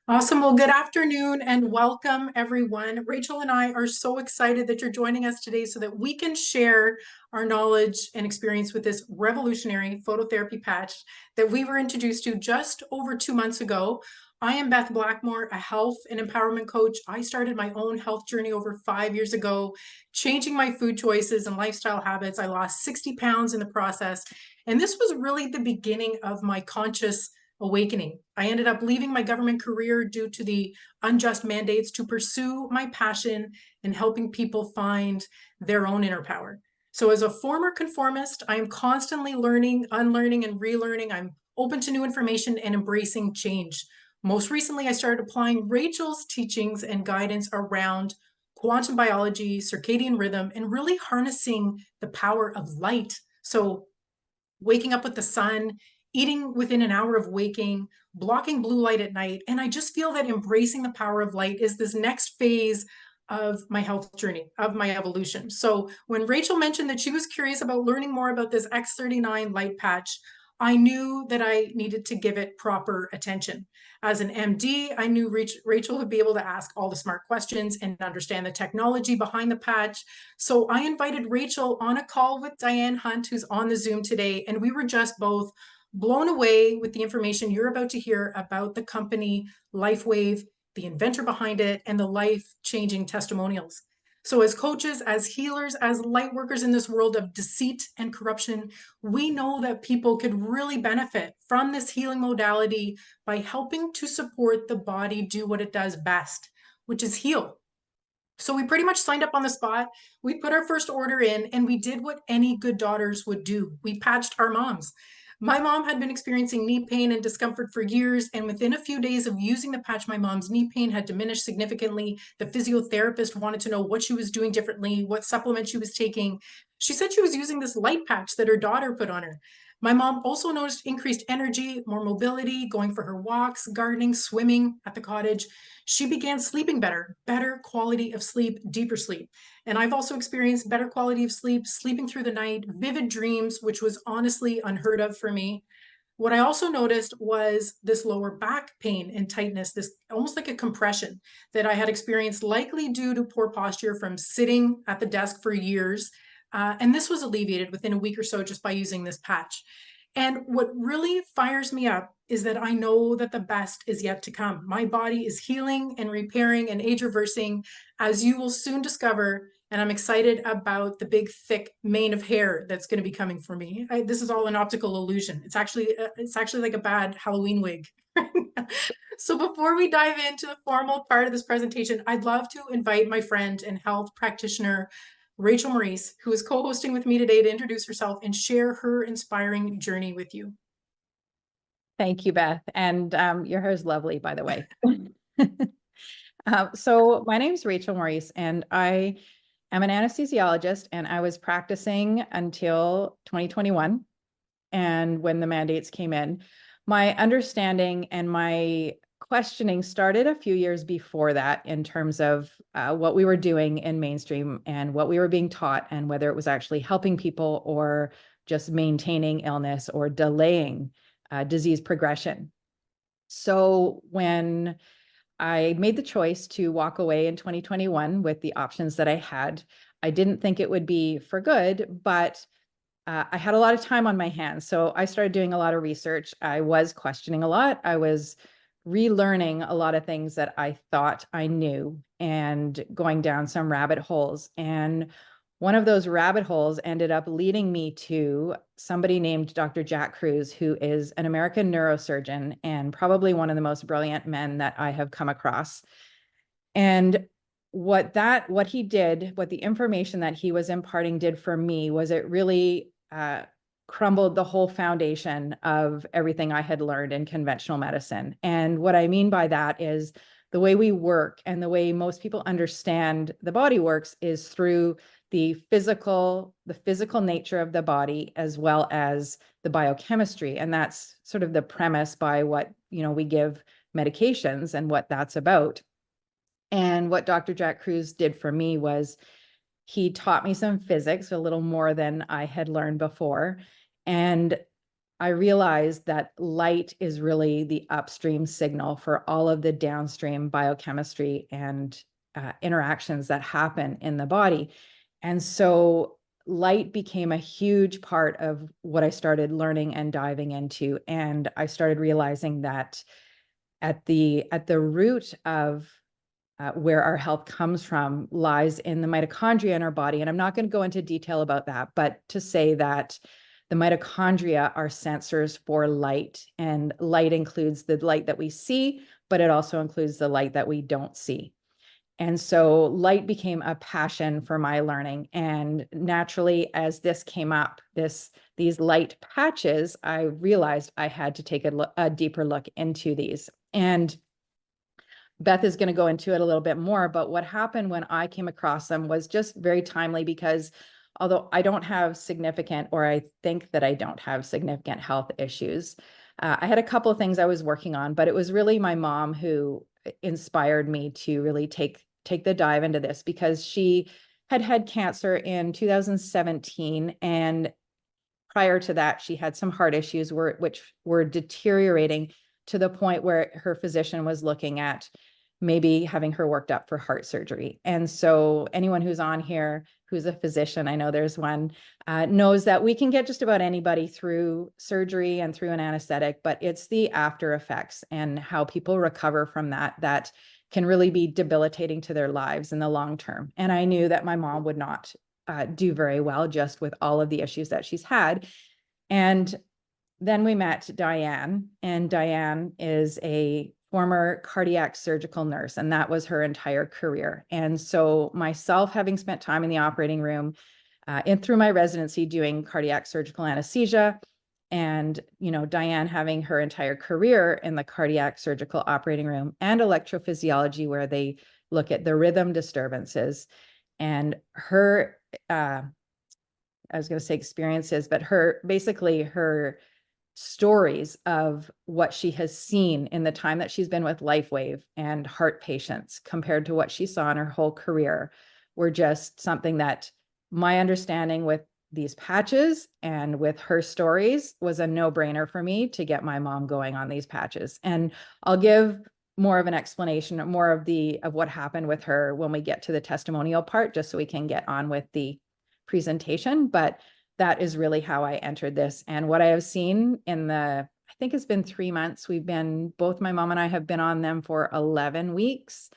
Awesome. Well, good afternoon and welcome, everyone. Rachel and I are so excited that you're joining us today so that we can share our knowledge and experience with this revolutionary phototherapy patch that we were introduced to just over 2 months ago. I am Beth Blackmore, a health and empowerment coach. I started my own health journey over 5 years ago, changing my food choices and lifestyle habits. I lost 60 pounds in the process. And this was really the beginning of my conscious awakening. I ended up leaving my government career due to the unjust mandates to pursue my passion in helping people find their own inner power. So, as a former conformist, I am constantly learning, unlearning, and relearning. I'm open to new information and embracing change. Most recently, I started applying Rachel's teachings and guidance around quantum biology, circadian rhythm, and really harnessing the power of light. So, waking up with the sun, eating within an hour of waking, blocking blue light at night. And I just feel that embracing the power of light is this next phase of my health journey, of my evolution. So when Rachel mentioned that she was curious about learning more about this X39 light patch, I knew that I needed to give it proper attention. As an MD, I knew Rachel would be able to ask all the smart questions and understand the technology behind the patch. So I invited Rachel on a call with Diane Hunt, who's on the Zoom today, and we were just both blown away with the information you're about to hear about the company Lifewave, the inventor behind it, and the life-changing testimonials. So as coaches, as healers, as light workers in this world of deceit and corruption, we know that people could really benefit from this healing modality by helping to support the body do what it does best, which is heal. So we pretty much signed up on the spot. We put our first order in and we did what any good daughters would do. We patched our moms. My mom had been experiencing knee pain and discomfort for years, and within a few days of using the patch, my mom's knee pain had diminished significantly. The physiotherapist wanted to know what she was doing differently, what supplements she was taking. She said she was using this light patch that her daughter put on her. My mom also noticed increased energy, more mobility, going for her walks, gardening, swimming at the cottage. She began sleeping better quality of sleep, deeper sleep. And I've also experienced better quality of sleep, sleeping through the night, vivid dreams, which was honestly unheard of for me. What I also noticed was this lower back pain and tightness, this almost like a compression that I had experienced, likely due to poor posture from sitting at the desk for years. And this was alleviated within a week or so just by using this patch. And what really fires me up is that I know that the best is yet to come. My body is healing and repairing and age reversing, as you will soon discover. And I'm excited about the big, thick mane of hair that's going to be coming for me. This is all an optical illusion. It's actually like a bad Halloween wig. So before we dive into the formal part of this presentation, I'd love to invite my friend and health practitioner, Rachel Maurice, who is co-hosting with me today, to introduce herself and share her inspiring journey with you. Thank you, Beth. And your hair is lovely, by the way. So my name is Rachel Maurice, and I am an anesthesiologist, and I was practicing until 2021. And when the mandates came in, my understanding and my questioning started a few years before that in terms of what we were doing in mainstream and what we were being taught and whether it was actually helping people or just maintaining illness or delaying disease progression. So when I made the choice to walk away in 2021 with the options that I had, I didn't think it would be for good, but I had a lot of time on my hands. So I started doing a lot of research. I was questioning a lot. I was relearning a lot of things that I thought I knew and going down some rabbit holes. And one of those rabbit holes ended up leading me to somebody named Dr. Jack Kruse, who is an American neurosurgeon and probably one of the most brilliant men that I have come across. And what he did, what the information that he was imparting did for me was it really crumbled the whole foundation of everything I had learned in conventional medicine. And what I mean by that is the way we work and the way most people understand the body works is through the physical nature of the body as well as the biochemistry. And that's sort of the premise by what, we give medications and what that's about. And what Dr. Jack Kruse did for me was he taught me some physics, a little more than I had learned before. And I realized that light is really the upstream signal for all of the downstream biochemistry and interactions that happen in the body. And so light became a huge part of what I started learning and diving into. And I started realizing that at the root of where our health comes from lies in the mitochondria in our body. And I'm not going to go into detail about that, but to say that the mitochondria are sensors for light, and light includes the light that we see, but it also includes the light that we don't see. And so light became a passion for my learning. And naturally, as this came up, these light patches, I realized I had to take a deeper look into these. And Beth is going to go into it a little bit more, but what happened when I came across them was just very timely, because although I don't have significant, or I think that I don't have significant health issues, I had a couple of things I was working on, but it was really my mom who inspired me to really take the dive into this, because she had cancer in 2017, and prior to that, she had some heart issues which were deteriorating to the point where her physician was looking at maybe having her worked up for heart surgery. And so anyone who's on here who's a physician, I know there's one, knows that we can get just about anybody through surgery and through an anesthetic, but it's the after effects and how people recover from that can really be debilitating to their lives in the long term. And I knew that my mom would not do very well just with all of the issues that she's had. And then we met Diane, and Diane is a former cardiac surgical nurse, and that was her entire career. And so myself, having spent time in the operating room and through my residency doing cardiac surgical anesthesia, and Diane having her entire career in the cardiac surgical operating room and electrophysiology, where they look at the rhythm disturbances, and her I was going to say experiences, but her stories of what she has seen in the time that she's been with Lifewave and heart patients compared to what she saw in her whole career were just something that my understanding with these patches and with her stories was a no-brainer for me to get my mom going on these patches. And I'll give more of an explanation, more of what happened with her when we get to the testimonial part, just so we can get on with the presentation. But that is really how I entered this. And what I have seen I think it's been 3 months. Both my mom and I have been on them for 11 weeks.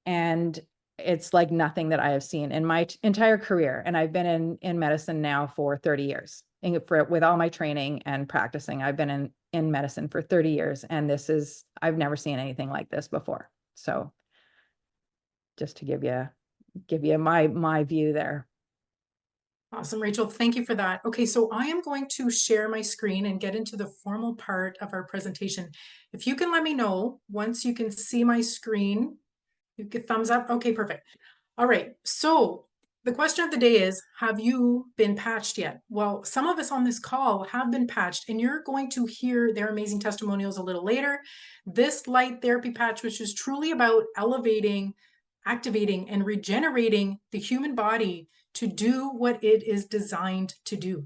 And it's like nothing that I have seen in my entire career. And I've been in medicine now for 30 years. With all my training and practicing, I've been in medicine for 30 years. And I've never seen anything like this before. So just to give you my view there. Awesome, Rachel. Thank you for that. Okay, so I am going to share my screen and get into the formal part of our presentation. If you can let me know once you can see my screen, you get thumbs up. Okay, perfect. All right, so the question of the day is, have you been patched yet? Well, some of us on this call have been patched, and you're going to hear their amazing testimonials a little later. This light therapy patch, which is truly about elevating, activating, and regenerating the human body to do what it is designed to do.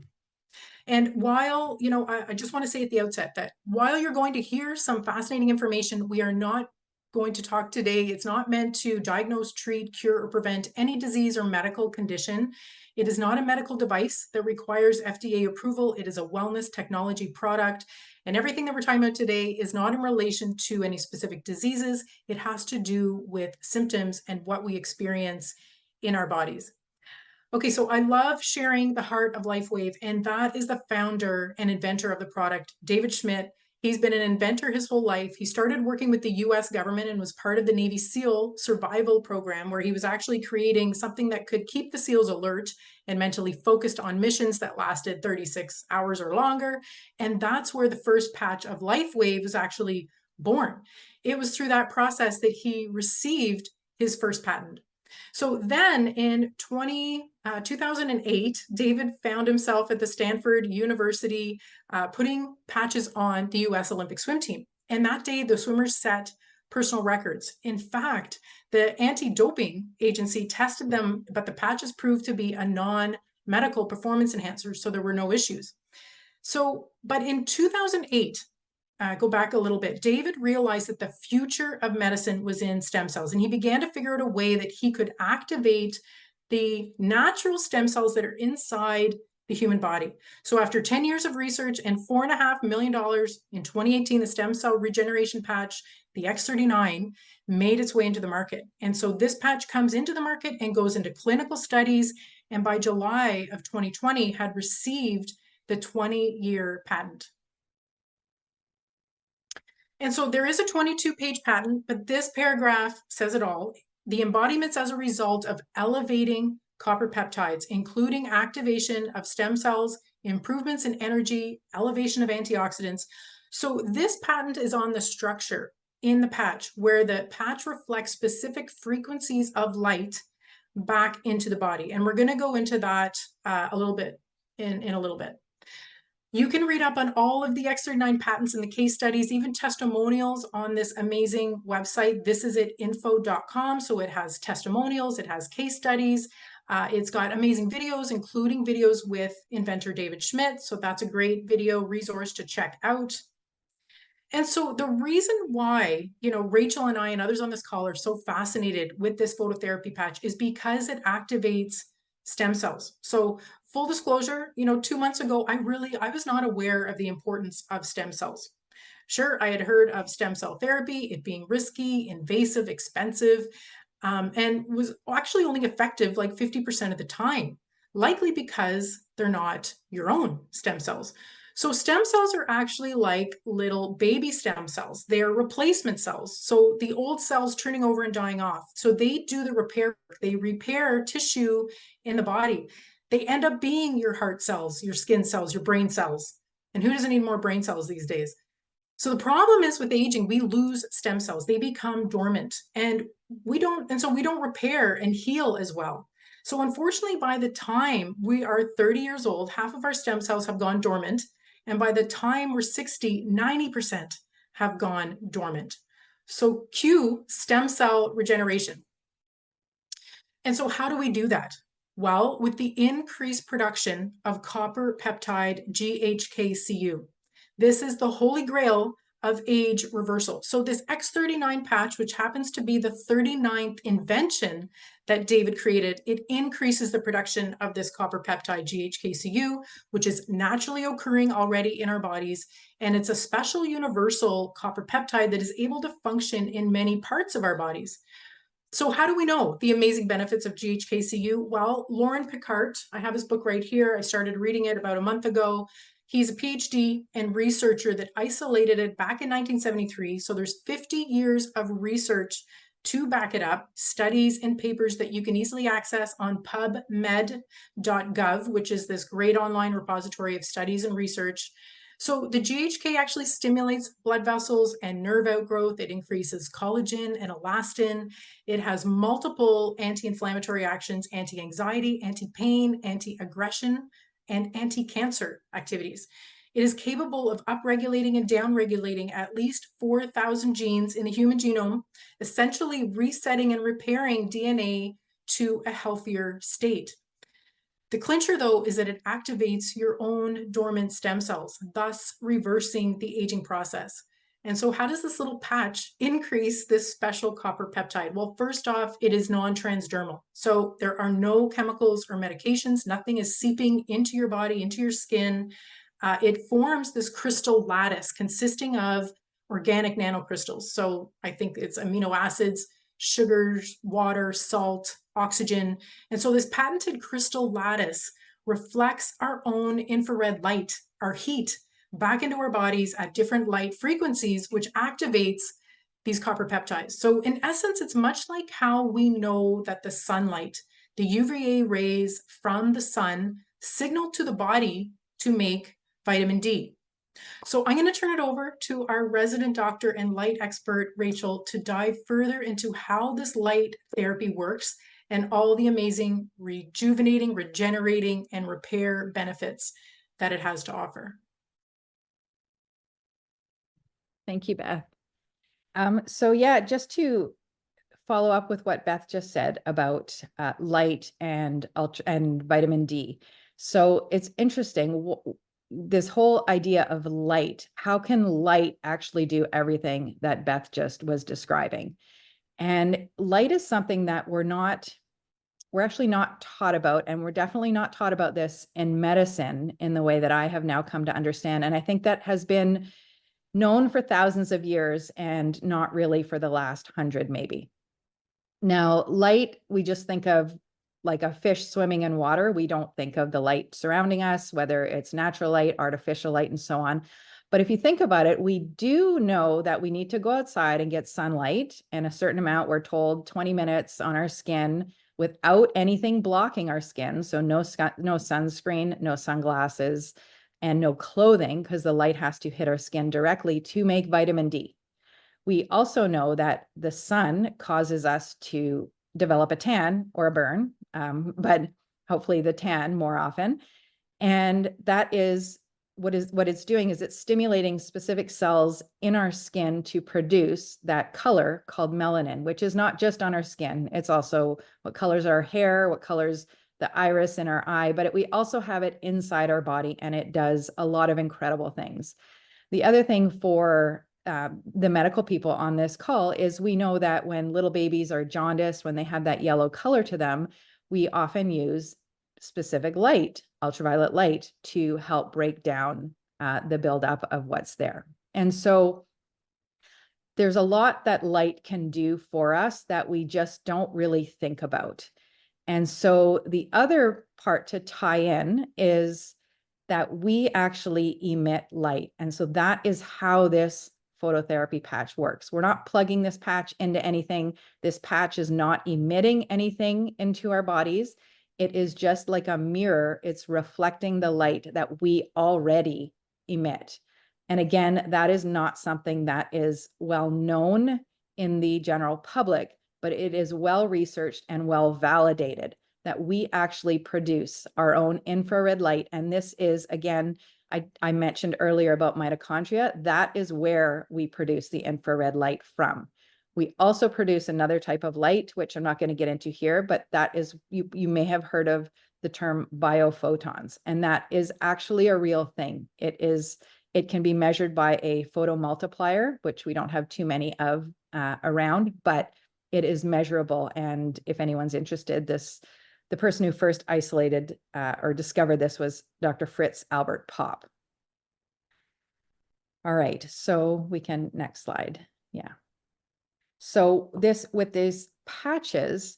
And while, I just want to say at the outset that while you're going to hear some fascinating information, we are not going to talk today. It's not meant to diagnose, treat, cure, or prevent any disease or medical condition. It is not a medical device that requires FDA approval. It is a wellness technology product. And everything that we're talking about today is not in relation to any specific diseases. It has to do with symptoms and what we experience in our bodies. Okay, so I love sharing the heart of Lifewave, and that is the founder and inventor of the product, David Schmidt. He's been an inventor his whole life. He started working with the US government and was part of the Navy SEAL survival program, where he was actually creating something that could keep the SEALs alert and mentally focused on missions that lasted 36 hours or longer. And that's where the first patch of Lifewave was actually born. It was through that process that he received his first patent. So then in 2008, David found himself at the Stanford University putting patches on the US Olympic swim team. And that day, the swimmers set personal records. In fact, the anti-doping agency tested them, but the patches proved to be a non-medical performance enhancer, so there were no issues. So But in 2008, go back a little bit, David realized that the future of medicine was in stem cells, and he began to figure out a way that he could activate the natural stem cells that are inside the human body. So after 10 years of research and $4.5 million in 2018, the stem cell regeneration patch, the X39, made its way into the market. And so this patch comes into the market and goes into clinical studies, and by July of 2020 had received the 20-year patent. And so there is a 22-page patent, but this paragraph says it all. The embodiments as a result of elevating copper peptides, including activation of stem cells, improvements in energy, elevation of antioxidants. So this patent is on the structure in the patch, where the patch reflects specific frequencies of light back into the body. And we're going to go into that a little bit in a little bit. You can read up on all of the X39 patents and the case studies, even testimonials on this amazing website. This is at info.com. So it has testimonials, it has case studies. It's got amazing videos, including videos with inventor David Schmidt. So that's a great video resource to check out. And so the reason why, Rachel and I and others on this call are so fascinated with this phototherapy patch is because it activates stem cells. So full disclosure, 2 months ago, I was not aware of the importance of stem cells. Sure, I had heard of stem cell therapy, it being risky, invasive, expensive, and was actually only effective like 50% of the time, likely because they're not your own stem cells. So stem cells are actually like little baby stem cells. They are replacement cells. So the old cells turning over and dying off. So they do the repair work. They repair tissue in the body. They end up being your heart cells, your skin cells, your brain cells. And who doesn't need more brain cells these days? So the problem is with aging, we lose stem cells. They become dormant, and so we don't repair and heal as well. So unfortunately, by the time we are 30 years old, half of our stem cells have gone dormant. And by the time we're 60, 90% have gone dormant. So cue stem cell regeneration. And so how do we do that? Well, with the increased production of copper peptide GHKCU. This is the holy grail of age reversal. So this X39 patch, which happens to be the 39th invention that David created, it increases the production of this copper peptide GHKCU, which is naturally occurring already in our bodies. And it's a special universal copper peptide that is able to function in many parts of our bodies. So how do we know the amazing benefits of GHKCU? Well, Laurent Picard, I have his book right here. I started reading it about a month ago. He's a PhD and researcher that isolated it back in 1973. So there's 50 years of research to back it up, studies and papers that you can easily access on pubmed.gov, which is this great online repository of studies and research. So the GHK actually stimulates blood vessels and nerve outgrowth. It increases collagen and elastin. It has multiple anti-inflammatory actions, anti-anxiety, anti-pain, anti-aggression, and anti-cancer activities. It is capable of upregulating and downregulating at least 4,000 genes in the human genome, essentially resetting and repairing DNA to a healthier state. The clincher, though, is that it activates your own dormant stem cells, thus reversing the aging process. And so how does this little patch increase this special copper peptide? Well, first off, it is non-transdermal. So there are no chemicals or medications. Nothing is seeping into your body, into your skin. It forms this crystal lattice consisting of organic nanocrystals. So I think it's amino acids, sugars, water, salt, oxygen. And so this patented crystal lattice reflects our own infrared light, our heat, back into our bodies at different light frequencies, which activates these copper peptides. So in essence, it's much like how we know that the sunlight, the UVA rays from the sun, signal to the body to make vitamin D. So I'm going to turn it over to our resident doctor and light expert, Rachel, to dive further into how this light therapy works and all the amazing rejuvenating, regenerating, and repair benefits that it has to offer. Thank you, Beth. So yeah, just to follow up with what Beth just said about light and vitamin D. So it's interesting. this whole idea of light. How can light actually do everything that Beth just was describing? And light is something that we're actually not taught about, and we're definitely not taught about this in medicine in the way that I have now come to understand. And I think that has been known for thousands of years and not really for the last 100 maybe. Now, light, we just think of like a fish swimming in water. We don't think of the light surrounding us, whether it's natural light, artificial light, and so on. But if you think about it, we do know that we need to go outside and get sunlight in a certain amount. We're told 20 minutes on our skin without anything blocking our skin. So no sunscreen, no sunglasses, and no clothing, because the light has to hit our skin directly to make vitamin D. We also know that the sun causes us to develop a tan or a burn, but hopefully the tan more often. And that is what it's doing is it's stimulating specific cells in our skin to produce that color called melanin, which is not just on our skin. It's also what colors our hair, what colors the iris in our eye, but we also have it inside our body, and it does a lot of incredible things. The other thing for the medical people on this call is we know that when little babies are jaundiced, when they have that yellow color to them, we often use specific light, ultraviolet light, to help break down the buildup of what's there. And so there's a lot that light can do for us that we just don't really think about. And so the other part to tie in is that we actually emit light. And so that is how this phototherapy patch works. We're not plugging this patch into anything. This patch is not emitting anything into our bodies. It is just like a mirror. It's reflecting the light that we already emit. And again, that is not something that is well known in the general public, but it is well researched and well validated that we actually produce our own infrared light. And this is, again, I mentioned earlier about mitochondria. That is where we produce the infrared light from. We also produce another type of light, which I'm not going to get into here, but that is, you may have heard of the term biophotons, and that is actually a real thing. It can be measured by a photomultiplier, which we don't have too many of around, but it is measurable. And if anyone's interested, the person who first isolated or discovered this was Dr. Fritz Albert Popp. All right, so we can, next slide. Yeah. So with these patches,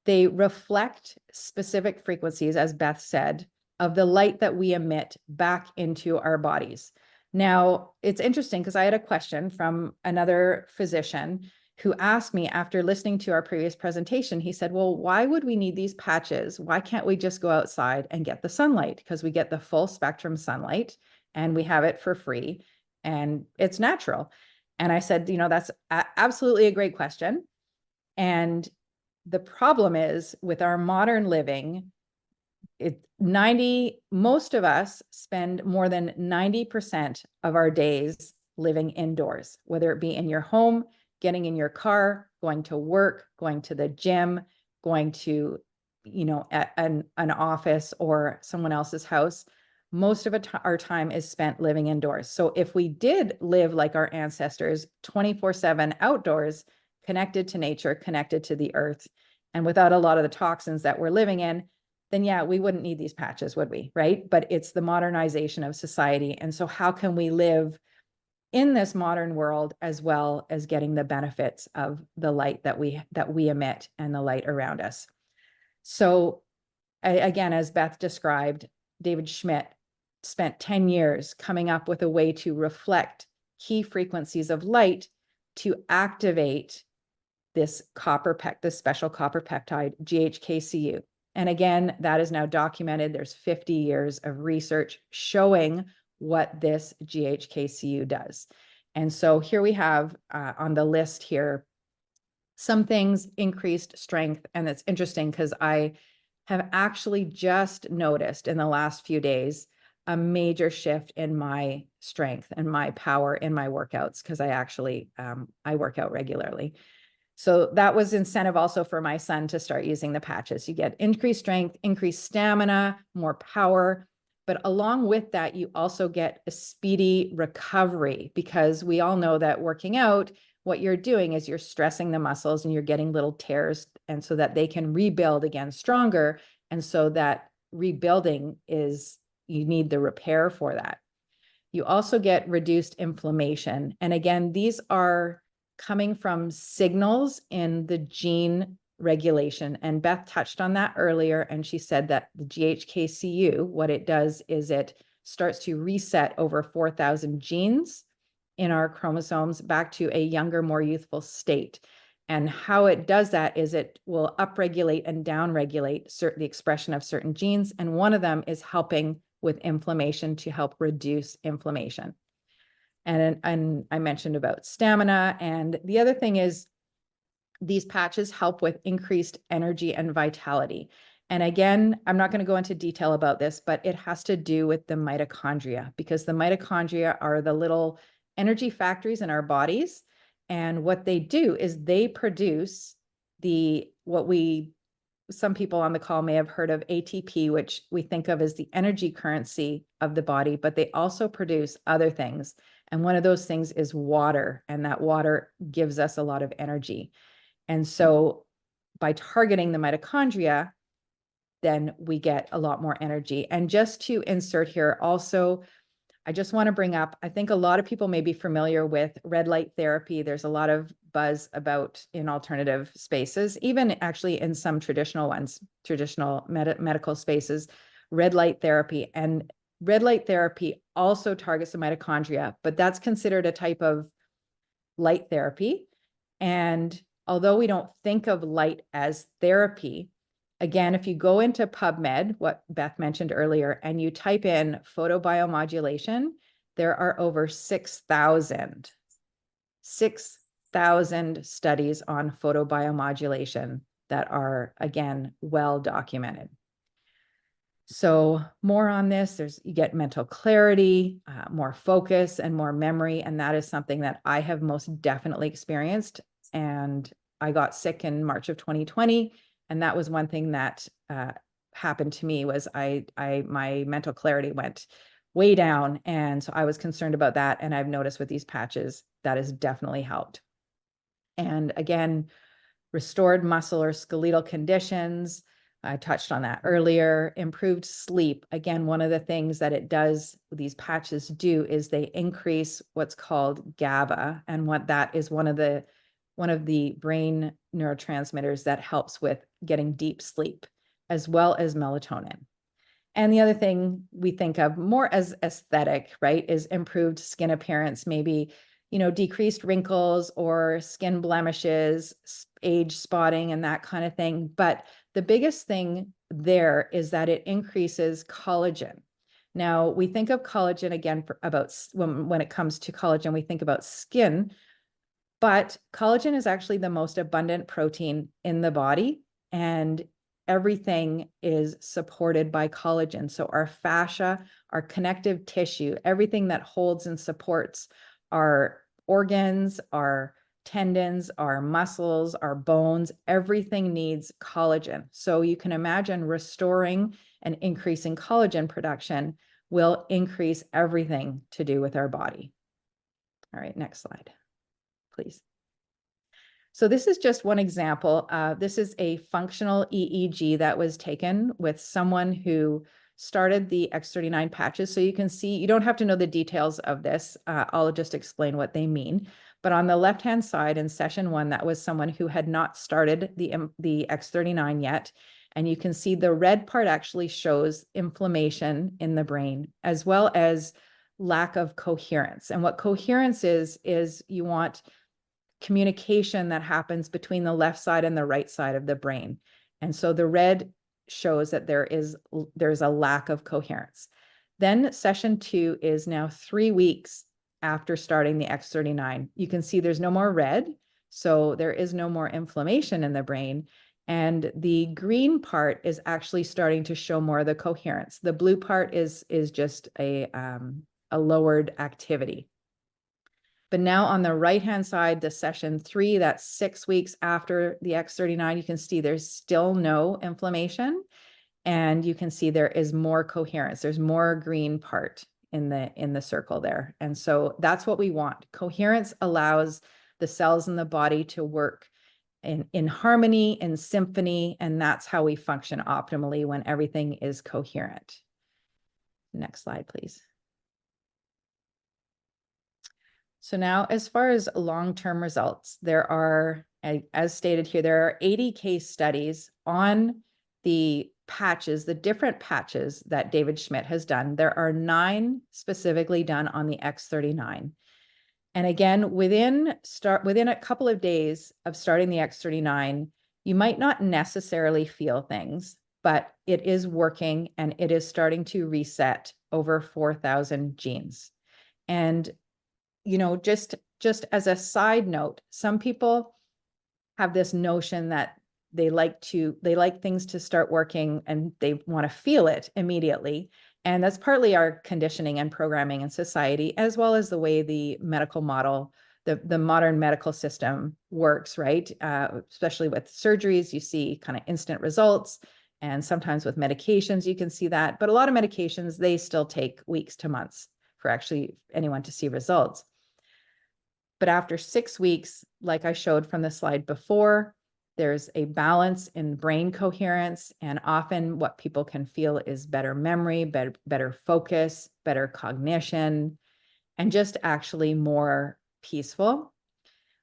they reflect specific frequencies, as Beth said, of the light that we emit back into our bodies. Now, it's interesting because I had a question from another physician who asked me after listening to our previous presentation. He said, well, why would we need these patches? Why can't we just go outside and get the sunlight? Because we get the full spectrum sunlight and we have it for free and it's natural. And I said, that's absolutely a great question. And the problem is with our modern living, most of us spend more than 90% of our days living indoors, whether it be in your home, getting in your car, going to work, going to the gym, going to, an office or someone else's house. Most of our time is spent living indoors. So if we did live like our ancestors, 24/7 outdoors, connected to nature, connected to the earth, and without a lot of the toxins that we're living in, then yeah, we wouldn't need these patches, would we? Right? But it's the modernization of society. And so how can we live in this modern world as well as getting the benefits of the light that we emit and the light around us? So again, as Beth described, David Schmidt spent 10 years coming up with a way to reflect key frequencies of light to activate this special copper peptide, GHKCU. And again, that is now documented. There's 50 years of research showing what this GHKCU does. And so here we have on the list here, some things: increased strength. And it's interesting because I have actually just noticed in the last few days a major shift in my strength and my power in my workouts, because I actually, I work out regularly. So that was incentive also for my son to start using the patches. You get increased strength, increased stamina, more power. But along with that, you also get a speedy recovery, because we all know that working out, what you're doing is you're stressing the muscles and you're getting little tears, and so that they can rebuild again stronger. And so that rebuilding is, you need the repair for that. You also get reduced inflammation. And again, these are coming from signals in the gene regulation. And Beth touched on that earlier. And she said that the GHKCU, what it does is it starts to reset over 4,000 genes in our chromosomes back to a younger, more youthful state. And how it does that is it will upregulate and downregulate the expression of certain genes. And one of them is helping with inflammation, to help reduce inflammation. And I mentioned about stamina. And the other thing is, these patches help with increased energy and vitality. And again, I'm not going to go into detail about this, but it has to do with the mitochondria, because the mitochondria are the little energy factories in our bodies. And what they do is they produce some people on the call may have heard of ATP, which we think of as the energy currency of the body, but they also produce other things. And one of those things is water, and that water gives us a lot of energy. And so by targeting the mitochondria, then we get a lot more energy. And just to insert here also, I just want to bring up, I think a lot of people may be familiar with red light therapy. There's a lot of buzz about in alternative spaces, even actually in some traditional ones, traditional medical spaces, red light therapy. And red light therapy also targets the mitochondria, but that's considered a type of light therapy. And although we don't think of light as therapy, again, if you go into PubMed, what Beth mentioned earlier, and you type in photobiomodulation, there are over 6,000 studies on photobiomodulation that are, again, well documented. So more on this, you get mental clarity, more focus, and more memory. And that is something that I have most definitely experienced. And I got sick in March of 2020. And that was one thing that happened to me, was my mental clarity went way down. And so I was concerned about that. And I've noticed with these patches, that has definitely helped. And again, restored muscle or skeletal conditions, I touched on that earlier. Improved sleep. Again, one of the things that it does, these patches do, is they increase what's called GABA. And what that is, one of the brain neurotransmitters that helps with getting deep sleep, as well as melatonin. And the other thing we think of more as aesthetic, right, is improved skin appearance, maybe, decreased wrinkles or skin blemishes, age spotting, and that kind of thing. But the biggest thing there is that it increases collagen. Now, we think of collagen again when it comes to collagen, we think about skin, but collagen is actually the most abundant protein in the body, and everything is supported by collagen. So our fascia, our connective tissue, everything that holds and supports our organs, our tendons, our muscles, our bones, everything needs collagen. So you can imagine restoring and increasing collagen production will increase everything to do with our body. All right, next slide, please. So this is just one example. This is a functional EEG that was taken with someone who started the X39 patches. So you can see, you don't have to know the details of this. I'll just explain what they mean. But on the left-hand side in session 1, that was someone who had not started the X39 yet. And you can see the red part actually shows inflammation in the brain, as well as lack of coherence. And what coherence is you want communication that happens between the left side and the right side of the brain. And so the red shows that there's a lack of coherence. Then session 2 is now 3 weeks after starting the X39. You can see there's no more red, so there is no more inflammation in the brain. And the green part is actually starting to show more of the coherence. The blue part is just a lowered activity. But now on the right-hand side, the session 3, that's 6 weeks after the X39, you can see there's still no inflammation. And you can see there is more coherence. There's more green part in the circle there. And so that's what we want. Coherence allows the cells in the body to work in harmony, in symphony, and that's how we function optimally when everything is coherent. Next slide, please. So now, as far as long-term results, there are, as stated here, there are 80 case studies on the patches, the different patches that David Schmidt has done. There are 9 specifically done on the X39. And again, within a couple of days of starting the X39, you might not necessarily feel things, but it is working and it is starting to reset over 4,000 genes. And, you know, just as a side note, some people have this notion that they like things to start working and they want to feel it immediately. And that's partly our conditioning and programming in society, as well as the way the medical model, the modern medical system works, right? Especially with surgeries, you see kind of instant results. And sometimes with medications, you can see that. But a lot of medications, they still take weeks to months for actually anyone to see results. But after 6 weeks, like I showed from the slide before, there's a balance in brain coherence, and often what people can feel is better memory, better focus, better cognition, and just actually more peaceful.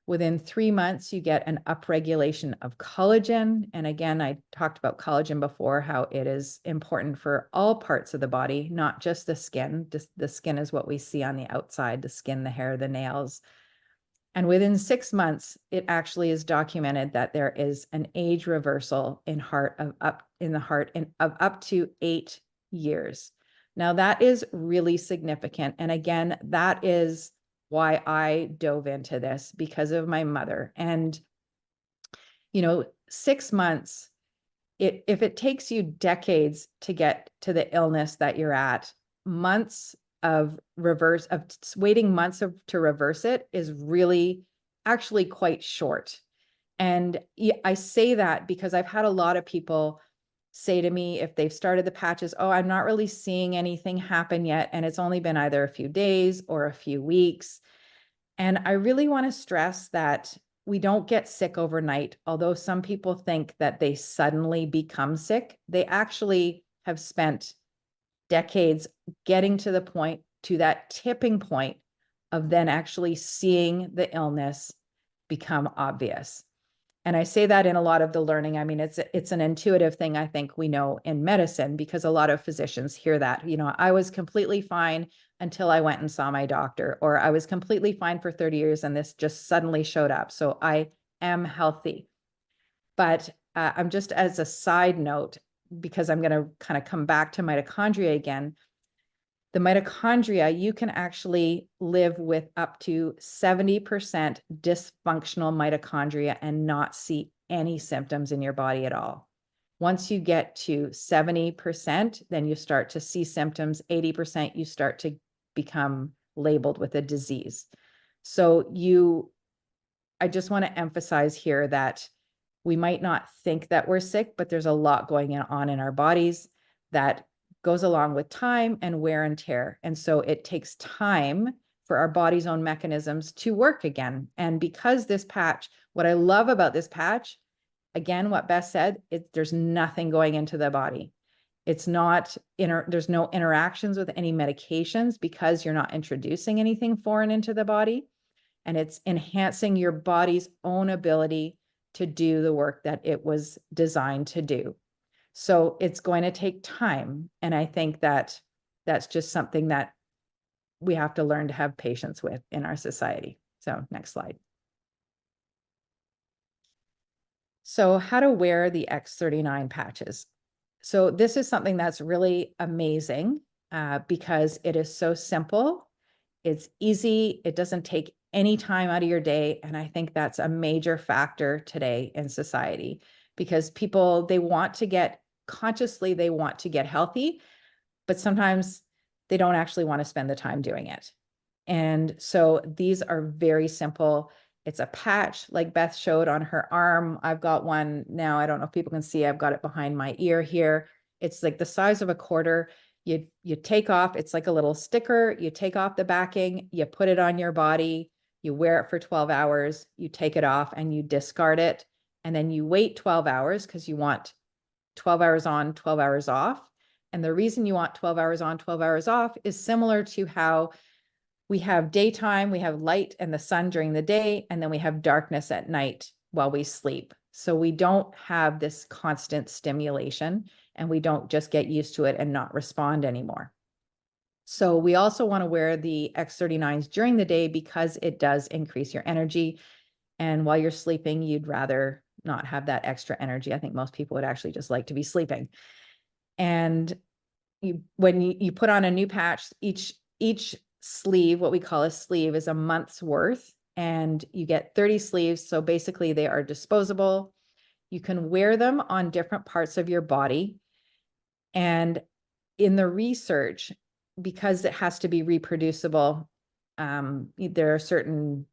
Within 3 months, you get an upregulation of collagen. And again, I talked about collagen before, how it is important for all parts of the body, not just the skin. The skin is what we see on the outside, the skin, the hair, the nails. And within 6 months, it actually is documented that there is an age reversal in the heart of up to 8 years. Now that is really significant. And again, that is why I dove into this, because of my mother. And, you know, 6 months, if it takes you decades to get to the illness that you're at, months of waiting months to reverse it is really actually quite short. And I say that because I've had a lot of people say to me, if they've started the patches, oh, I'm not really seeing anything happen yet. And it's only been either a few days or a few weeks. And I really want to stress that we don't get sick overnight. Although some people think that they suddenly become sick, they actually have spent decades getting to the point, to that tipping point of then actually seeing the illness become obvious. And I say that in a lot of the learning. I mean, it's an intuitive thing, I think we know in medicine, because a lot of physicians hear that, you know, I was completely fine until I went and saw my doctor, or I was completely fine for 30 years and this just suddenly showed up. So I am healthy. But I'm just, as a side note, because I'm going to kind of come back to mitochondria again, the mitochondria, you can actually live with up to 70% dysfunctional mitochondria and not see any symptoms in your body at all. Once you get to 70%, then you start to see symptoms. 80%, you start to become labeled with a disease. So I just want to emphasize here that we might not think that we're sick, but there's a lot going on in our bodies that goes along with time and wear and tear. And so it takes time for our body's own mechanisms to work again. And because this patch, what I love about this patch, again, what Beth said, there's nothing going into the body. It's not, there's no interactions with any medications because you're not introducing anything foreign into the body. And it's enhancing your body's own ability to do the work that it was designed to do. So it's going to take time. And I think that that's just something that we have to learn to have patience with in our society. So next slide. So how to wear the X39 patches. So this is something that's really amazing because it is so simple. It's easy. It doesn't take any time out of your day. And I think that's a major factor today in society, because people, they want to get healthy, but sometimes they don't actually want to spend the time doing it. And so these are very simple. It's a patch like Beth showed on her arm. I've got one now. I don't know if people can see, I've got it behind my ear here. It's like the size of a quarter. You take off, it's like a little sticker. You take off the backing, you put it on your body, you wear it for 12 hours, you take it off and you discard it. And then you wait 12 hours because you want 12 hours on, 12 hours off. And the reason you want 12 hours on, 12 hours off is similar to how we have daytime, we have light and the sun during the day, and then we have darkness at night while we sleep. So we don't have this constant stimulation and we don't just get used to it and not respond anymore. So we also want to wear the X39s during the day because it does increase your energy. And while you're sleeping, you'd rather not have that extra energy. I think most people would actually just like to be sleeping. And when you put on a new patch, each sleeve, what we call a sleeve, is a month's worth, and you get 30 sleeves. So basically they are disposable. You can wear them on different parts of your body. And in the research, because it has to be reproducible, there are certain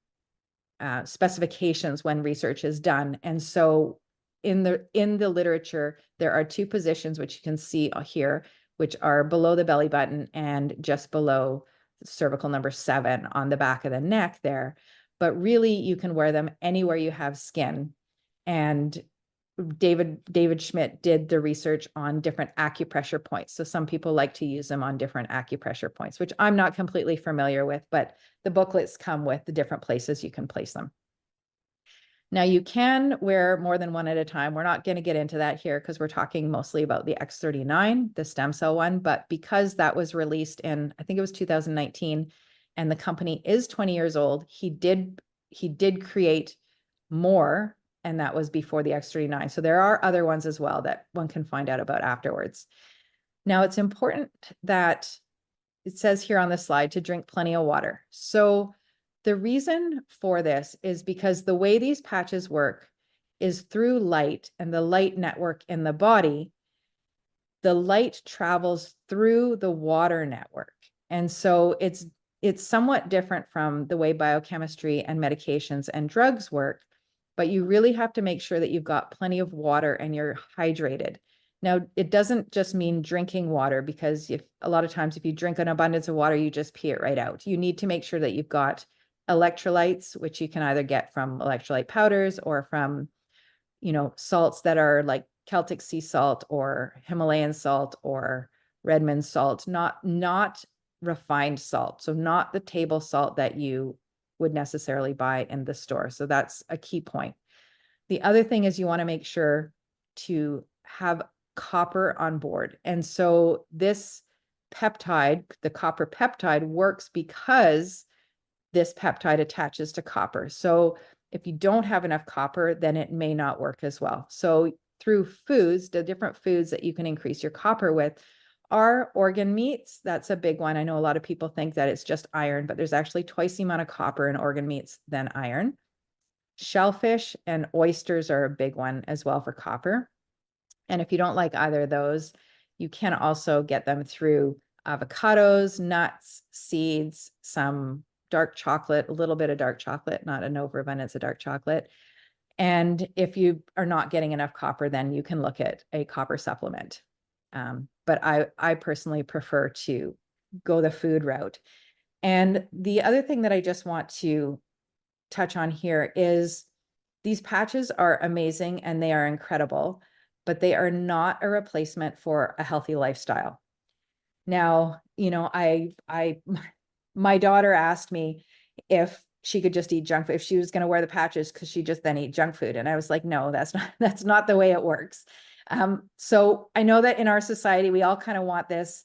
specifications when research is done. And so in the literature, there are two positions, which you can see here, which are below the belly button and just below cervical number 7 on the back of the neck there. But really, you can wear them anywhere you have skin. And David Schmidt did the research on different acupressure points. So some people like to use them on different acupressure points, which I'm not completely familiar with, but the booklets come with the different places you can place them. Now you can wear more than one at a time. We're not going to get into that here because we're talking mostly about the X39, the stem cell one, but because that was released in, I think it was 2019, and the company is 20 years old, he did create more, and that was before the X39. So there are other ones as well that one can find out about afterwards. Now it's important that it says here on the slide to drink plenty of water. So the reason for this is because the way these patches work is through light and the light network in the body. The light travels through the water network. And so it's somewhat different from the way biochemistry and medications and drugs work, but you really have to make sure that you've got plenty of water and you're hydrated. Now, it doesn't just mean drinking water, because a lot of times if you drink an abundance of water, you just pee it right out. You need to make sure that you've got electrolytes, which you can either get from electrolyte powders or from, salts that are like Celtic sea salt or Himalayan salt or Redmond salt, not refined salt. So not the table salt that you would necessarily buy in the store. So that's a key point. The other thing is you want to make sure to have copper on board. And so this peptide, the copper peptide, works because this peptide attaches to copper. So if you don't have enough copper, then it may not work as well. So through foods, the different foods that you can increase your copper with are organ meats. That's a big one. I know a lot of people think that it's just iron, but there's actually twice the amount of copper in organ meats than iron. Shellfish and oysters are a big one as well for copper. And if you don't like either of those, you can also get them through avocados, nuts, seeds, some dark chocolate, a little bit of dark chocolate, not an overabundance of dark chocolate. And if you are not getting enough copper, then you can look at a copper supplement. But I personally prefer to go the food route. And the other thing that I just want to touch on here is these patches are amazing and they are incredible, but they are not a replacement for a healthy lifestyle. Now, my daughter asked me if she could just eat junk food, if she was going to wear the patches, because she just then eat junk food. And I was like, no, that's not the way it works. So I know that in our society, we all kind of want this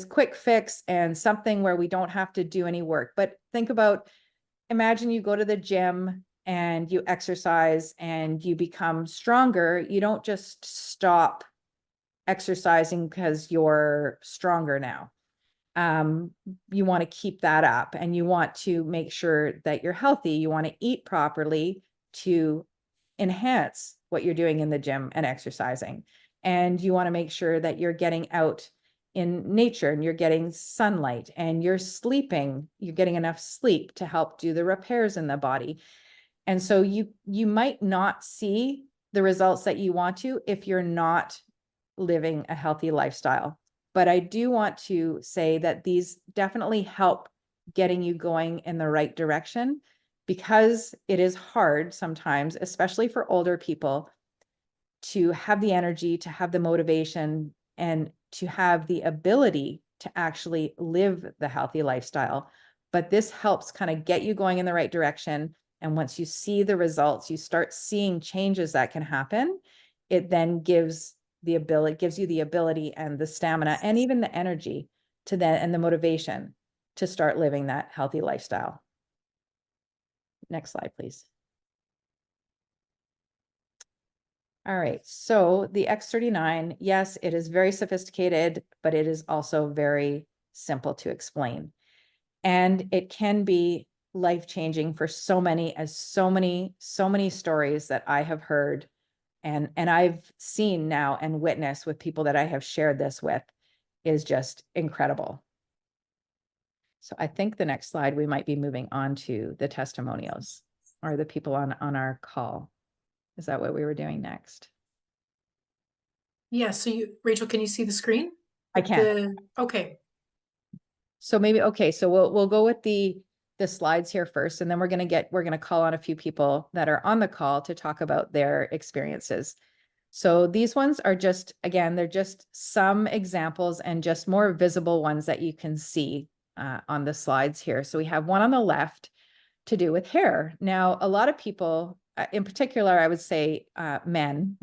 quick fix and something where we don't have to do any work. But think about, imagine you go to the gym and you exercise and you become stronger. You don't just stop exercising because you're stronger now. You want to keep that up and you want to make sure that you're healthy. You want to eat properly to enhance what you're doing in the gym and exercising. And you want to make sure that you're getting out in nature and you're getting sunlight and you're sleeping, you're getting enough sleep to help do the repairs in the body. And so you might not see the results that you want to if you're not living a healthy lifestyle. But I do want to say that these definitely help getting you going in the right direction, because it is hard sometimes, especially for older people, to have the energy, to have the motivation, and to have the ability to actually live the healthy lifestyle. But this helps kind of get you going in the right direction. And once you see the results, you start seeing changes that can happen. It then gives you the ability and the stamina and even the energy to then, and the motivation to start living that healthy lifestyle. Next slide, please. All right, so the X39, yes, it is very sophisticated, but it is also very simple to explain. And it can be life-changing for so many stories that I have heard and I've seen now and witnessed with people that I have shared this with, is just incredible. So I think the next slide, we might be moving on to the testimonials, or the people on our call. Is that what we were doing next? Yeah, so Rachel, can you see the screen? I can. Okay. So maybe, okay, so we'll go with the slides here first, and then we're gonna call on a few people that are on the call to talk about their experiences. So these ones are just, again, they're just some examples and just more visible ones that you can see on the slides here. So we have one on the left to do with hair. Now, a lot of people, in particular, I would say men,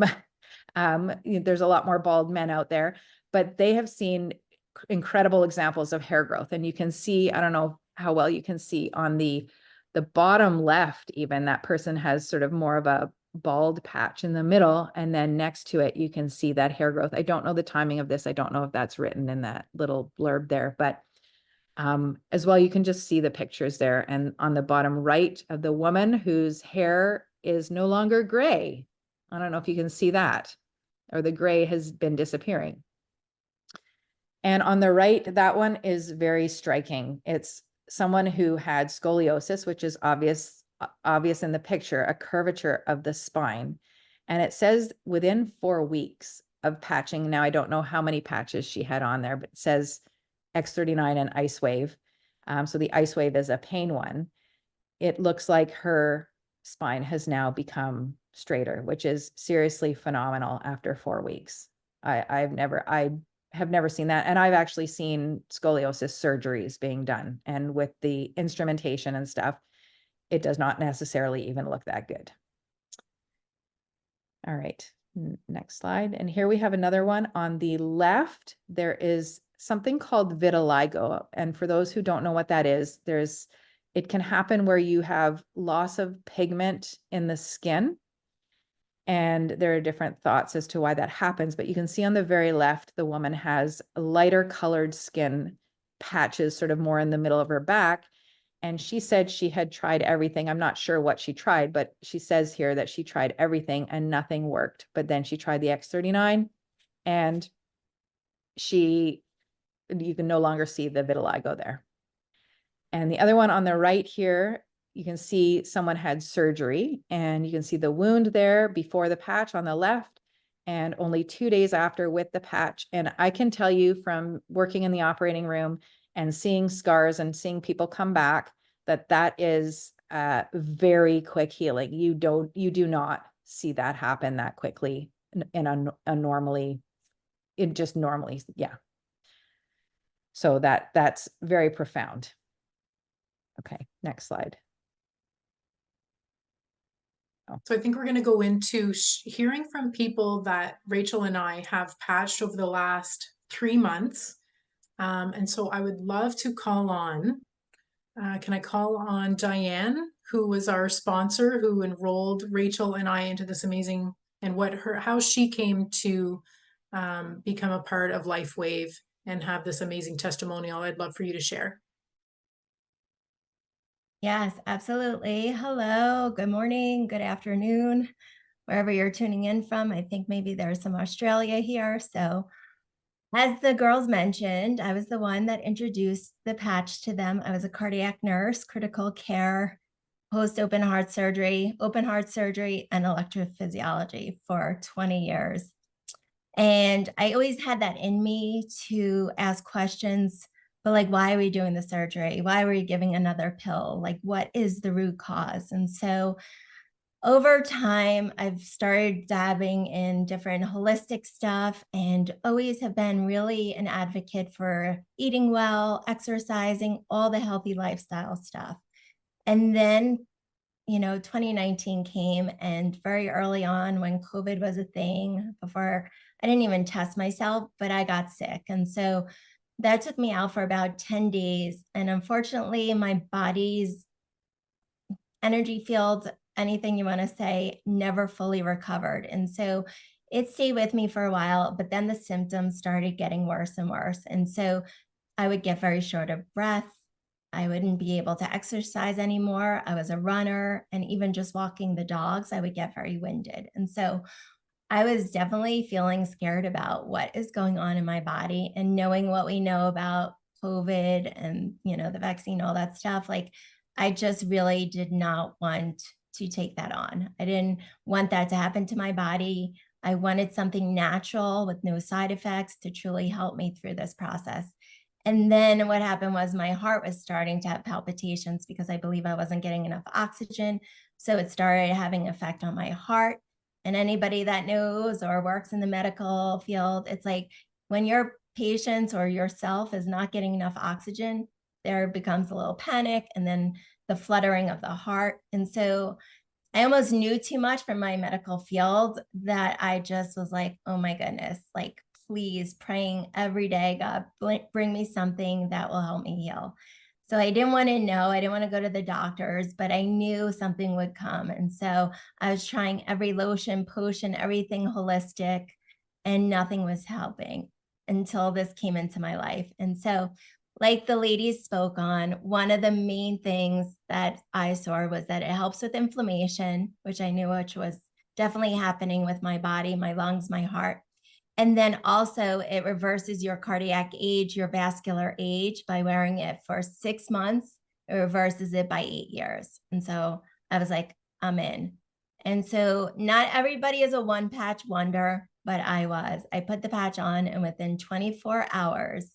there's a lot more bald men out there, but they have seen incredible examples of hair growth. And you can see, I don't know how well you can see on the bottom left, even that person has sort of more of a bald patch in the middle. And then next to it, you can see that hair growth. I don't know the timing of this. I don't know if that's written in that little blurb there, but as well, you can just see the pictures there. And on the bottom right of the woman whose hair is no longer gray. I don't know if you can see that, or the gray has been disappearing. And on the right, that one is very striking. It's someone who had scoliosis, which is obvious in the picture, a curvature of the spine. And it says within 4 weeks of patching. Now, I don't know how many patches she had on there, but it says X39 and Icewave. So the Icewave is a pain one. It looks like her spine has now become straighter, which is seriously phenomenal after 4 weeks. I have never seen that. And I've actually seen scoliosis surgeries being done. And with the instrumentation and stuff, it does not necessarily even look that good. All right, next slide. And here we have another one on the left. There is something called vitiligo. And for those who don't know what that is, it can happen where you have loss of pigment in the skin. And there are different thoughts as to why that happens, but you can see on the very left, the woman has lighter colored skin patches sort of more in the middle of her back. And she said she had tried everything. I'm not sure what she tried, but she says here that she tried everything and nothing worked. But then she tried the X39 and you can no longer see the vitiligo there. And the other one on the right here, you can see someone had surgery, and you can see the wound there before the patch on the left, and only 2 days after with the patch. And I can tell you from working in the operating room and seeing scars and seeing people come back, that is very quick healing. You do not see that happen that quickly in just normally, yeah. So that's very profound. Okay, next slide. So I think we're going to go into hearing from people that Rachel and I have patched over the last 3 months. And so I would love to call on, can I call on Diane, who was our sponsor, who enrolled Rachel and I into this amazing, and how she came to become a part of Lifewave and have this amazing testimonial. I'd love for you to share. Yes, absolutely. Hello, good morning, good afternoon, wherever you're tuning in from. I think maybe there's some Australia here. So as the girls mentioned, I was the one that introduced the patch to them. I was a cardiac nurse, critical care, post open heart surgery, and electrophysiology for 20 years. And I always had that in me to ask questions, but like, why are we doing the surgery? Why are we giving another pill? Like, what is the root cause? And so over time, I've started dabbing in different holistic stuff and always have been really an advocate for eating well, exercising, all the healthy lifestyle stuff. And then 2019 came, and very early on when COVID was a thing, before I didn't even test myself, but I got sick. And so that took me out for about 10 days. And unfortunately, my body's energy field, anything you want to say, never fully recovered. And so it stayed with me for a while, but then the symptoms started getting worse and worse. And so I would get very short of breath. I wouldn't be able to exercise anymore. I was a runner, and even just walking the dogs, I would get very winded. And so I was definitely feeling scared about what is going on in my body, and knowing what we know about COVID and, the vaccine, all that stuff. Like, I just really did not want to take that on. I didn't want that to happen to my body. I wanted something natural with no side effects to truly help me through this process. And then what happened was my heart was starting to have palpitations because I believe I wasn't getting enough oxygen. So it started having an effect on my heart. And anybody that knows or works in the medical field, it's like when your patient or yourself is not getting enough oxygen, there becomes a little panic and then the fluttering of the heart. And so I almost knew too much from my medical field that I just was like, oh my goodness, like, please, praying every day, God, bring me something that will help me heal. So I didn't want to know, I didn't want to go to the doctors, but I knew something would come. And so I was trying every lotion, potion, everything holistic, and nothing was helping until this came into my life. And so, like the ladies spoke on, one of the main things that I saw was that it helps with inflammation, which I knew which was definitely happening with my body, my lungs, my heart. And then also it reverses your cardiac age, your vascular age by wearing it for 6 months. It reverses it by 8 years. And so I was like, I'm in. And so not everybody is a one patch wonder, but I was. I put the patch on, and within 24 hours,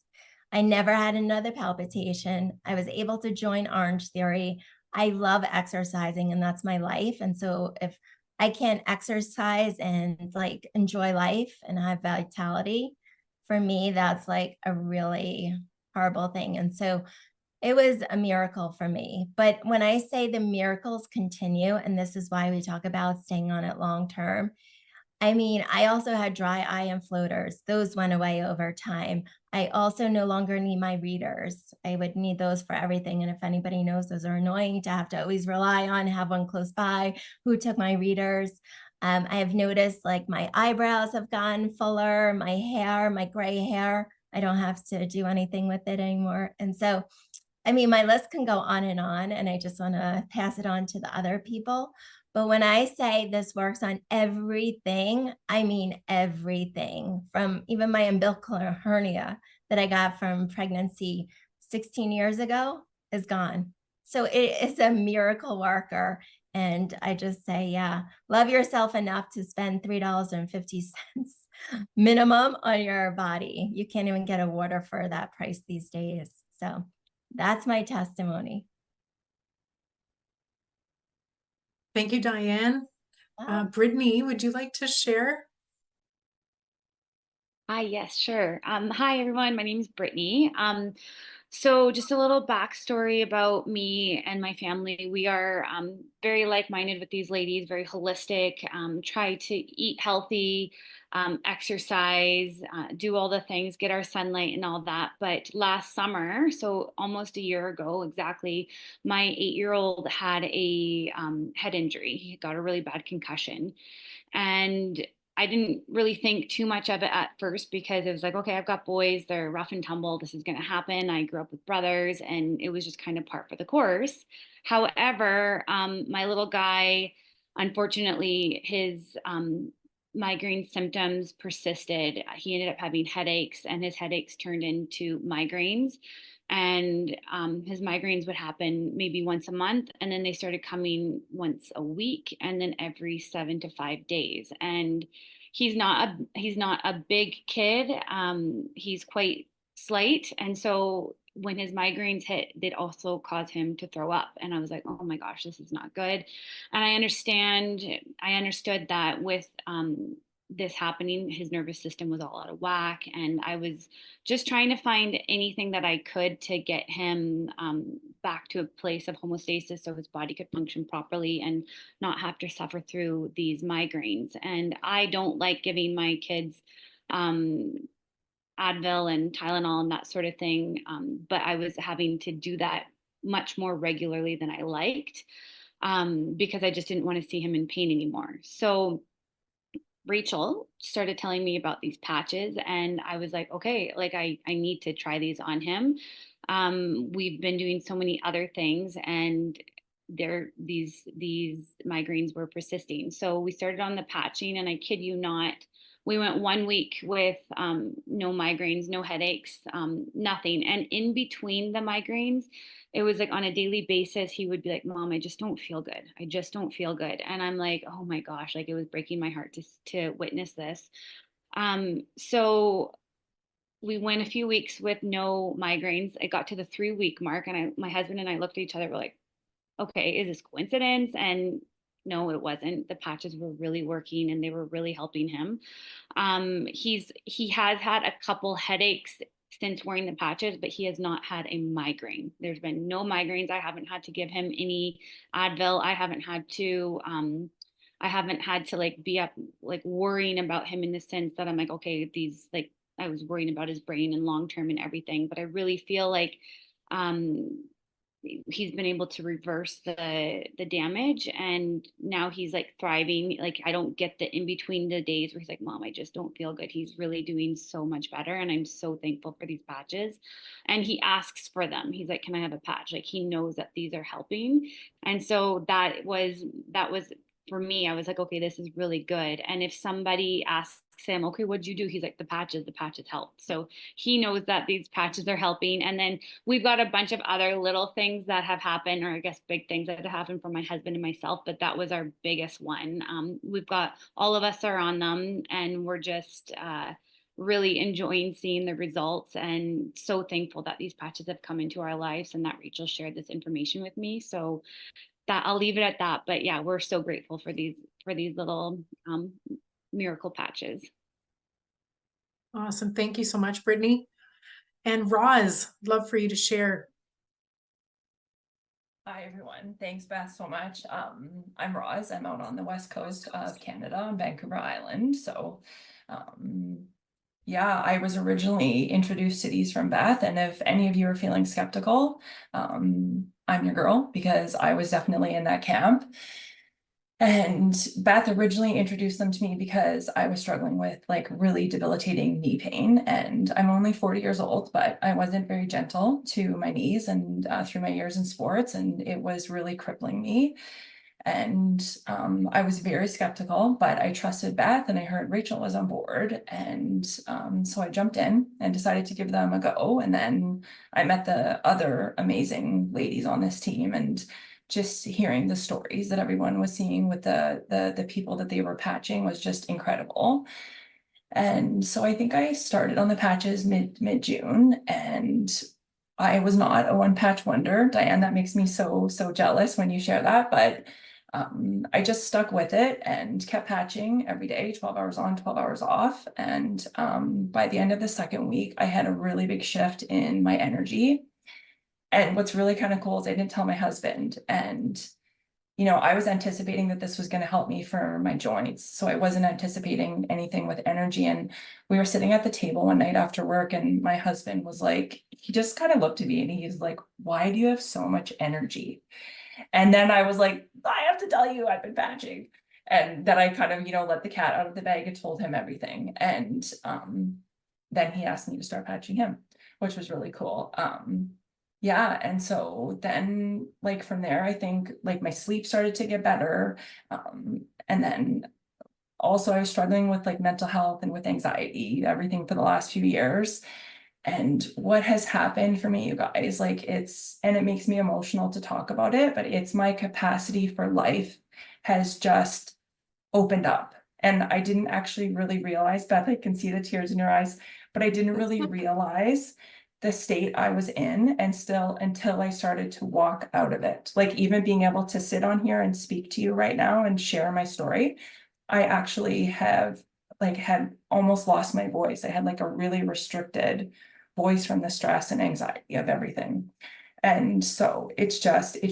I never had another palpitation. I was able to join Orange Theory. I love exercising, and that's my life. And so if I can't exercise and like enjoy life and have vitality, for me, that's like a really horrible thing. And so it was a miracle for me. But when I say the miracles continue, and this is why we talk about staying on it long term, I mean, I also had dry eye and floaters. Those went away over time. I also no longer need my readers. I would need those for everything. And if anybody knows, those are annoying to have to always rely on, have one close by. Who took my readers? I have noticed like my eyebrows have gotten fuller, my hair, my gray hair. I don't have to do anything with it anymore. And so, I mean, my list can go on, and I just want to pass it on to the other people. But when I say this works on everything, I mean everything, from even my umbilical hernia that I got from pregnancy 16 years ago is gone. So it is a miracle worker. And I just say, yeah, love yourself enough to spend $3.50 minimum on your body. You can't even get a water for that price these days. So that's my testimony. Thank you, Diane. Brittany, would you like to share? Hi, yes, sure. Hi, everyone. My name is Brittany. So just a little backstory about me and my family. We are very like-minded with these ladies, very holistic, try to eat healthy, exercise, do all the things, get our sunlight and all that. But last summer, so almost a year ago exactly, my 8-year-old had a head injury. He got a really bad concussion. And I didn't really think too much of it at first because it was like, okay, I've got boys, they're rough and tumble, this is going to happen. I grew up with brothers, and it was just kind of par for the course. However, my little guy, unfortunately, his migraine symptoms persisted. He ended up having headaches, and his headaches turned into migraines. And his migraines would happen maybe once a month, and then they started coming once a week, and then every 7 to 5 days. And he's not a big kid. He's quite slight, and so when his migraines hit, they'd also cause him to throw up. And I was like, oh my gosh, this is not good. And I understood that with this happening, his nervous system was all out of whack. And I was just trying to find anything that I could to get him back to a place of homeostasis so his body could function properly and not have to suffer through these migraines. And I don't like giving my kids Advil and Tylenol and that sort of thing. But I was having to do that much more regularly than I liked, because I just didn't want to see him in pain anymore. So Rachel started telling me about these patches, and I was like, okay, like I need to try these on him. We've been doing so many other things, and these migraines were persisting. So we started on the patching, and I kid you not, we went 1 week with no migraines, no headaches, nothing. And in between the migraines, it was like on a daily basis, he would be like, Mom, I just don't feel good. I just don't feel good. And I'm like, oh my gosh, like it was breaking my heart to witness this. So we went a few weeks with no migraines. It got to the 3 week mark, and my husband and I looked at each other. We're like, okay, is this coincidence? And no, it wasn't. The patches were really working, and they were really helping him. He has had a couple headaches since wearing the patches, but he has not had a migraine. There's been no migraines. I haven't had to give him any Advil. I haven't had to like be up like worrying about him in the sense that I'm like, okay, these like I was worrying about his brain and long term and everything. But I really feel like he's been able to reverse the damage, and now he's like thriving. Like I don't get the in between the days where he's like, Mom, I just don't feel good. He's really doing so much better, and I'm so thankful for these patches. And he asks for them. He's like, can I have a patch? Like he knows that these are helping. And so that was for me. I was like, okay, this is really good. And if somebody asks him, okay, what'd you do? He's like, the patches help. So he knows that these patches are helping. And then we've got a bunch of other little things that have happened, or I guess big things that have happened for my husband and myself, but that was our biggest one. We've got, all of us are on them, and we're just really enjoying seeing the results, and so thankful that these patches have come into our lives and that Rachel shared this information with me. So that I'll leave it at that. But yeah, we're so grateful for these little miracle patches. Awesome. Thank you so much, Brittany. And Roz, love for you to share. Hi, everyone. Thanks, Beth, so much. I'm Roz. I'm out on the west coast of Canada on Vancouver Island. So, yeah, I was originally introduced to these from Beth. And if any of you are feeling skeptical, I'm your girl, because I was definitely in that camp. And Beth originally introduced them to me because I was struggling with like really debilitating knee pain. And I'm only 40 years old, but I wasn't very gentle to my knees and through my years in sports, and it was really crippling me. And I was very skeptical, but I trusted Beth, and I heard Rachel was on board. And so I jumped in and decided to give them a go. And then I met the other amazing ladies on this team, and just hearing the stories that everyone was seeing with the people that they were patching was just incredible. And so I think I started on the patches mid-June, and I was not a one patch wonder. Diane, that makes me so jealous when you share that, but I just stuck with it and kept patching every day, 12 hours on, 12 hours off. And by the end of the second week, I had a really big shift in my energy. And what's really kind of cool is I didn't tell my husband. And, you know, I was anticipating that this was going to help me for my joints. So I wasn't anticipating anything with energy. And we were sitting at the table one night after work, and my husband was like, he just kind of looked at me and he's like, why do you have so much energy? And then I was like, I have to tell you, I've been patching. And then I kind of, you know, let the cat out of the bag and told him everything. And then he asked me to start patching him, which was really cool. Yeah, and so then like from there, I think like my sleep started to get better. And then also I was struggling with like mental health and with anxiety, everything for the last few years. And what has happened for me, you guys, like and it makes me emotional to talk about it, but it's my capacity for life has just opened up. And I didn't actually really realize, Beth, I can see the tears in your eyes, but I didn't really realize the state I was in until I started to walk out of it. Like even being able to sit on here and speak to you right now and share my story, I actually had almost lost my voice. I had like a really restricted voice from the stress and anxiety of everything. And so it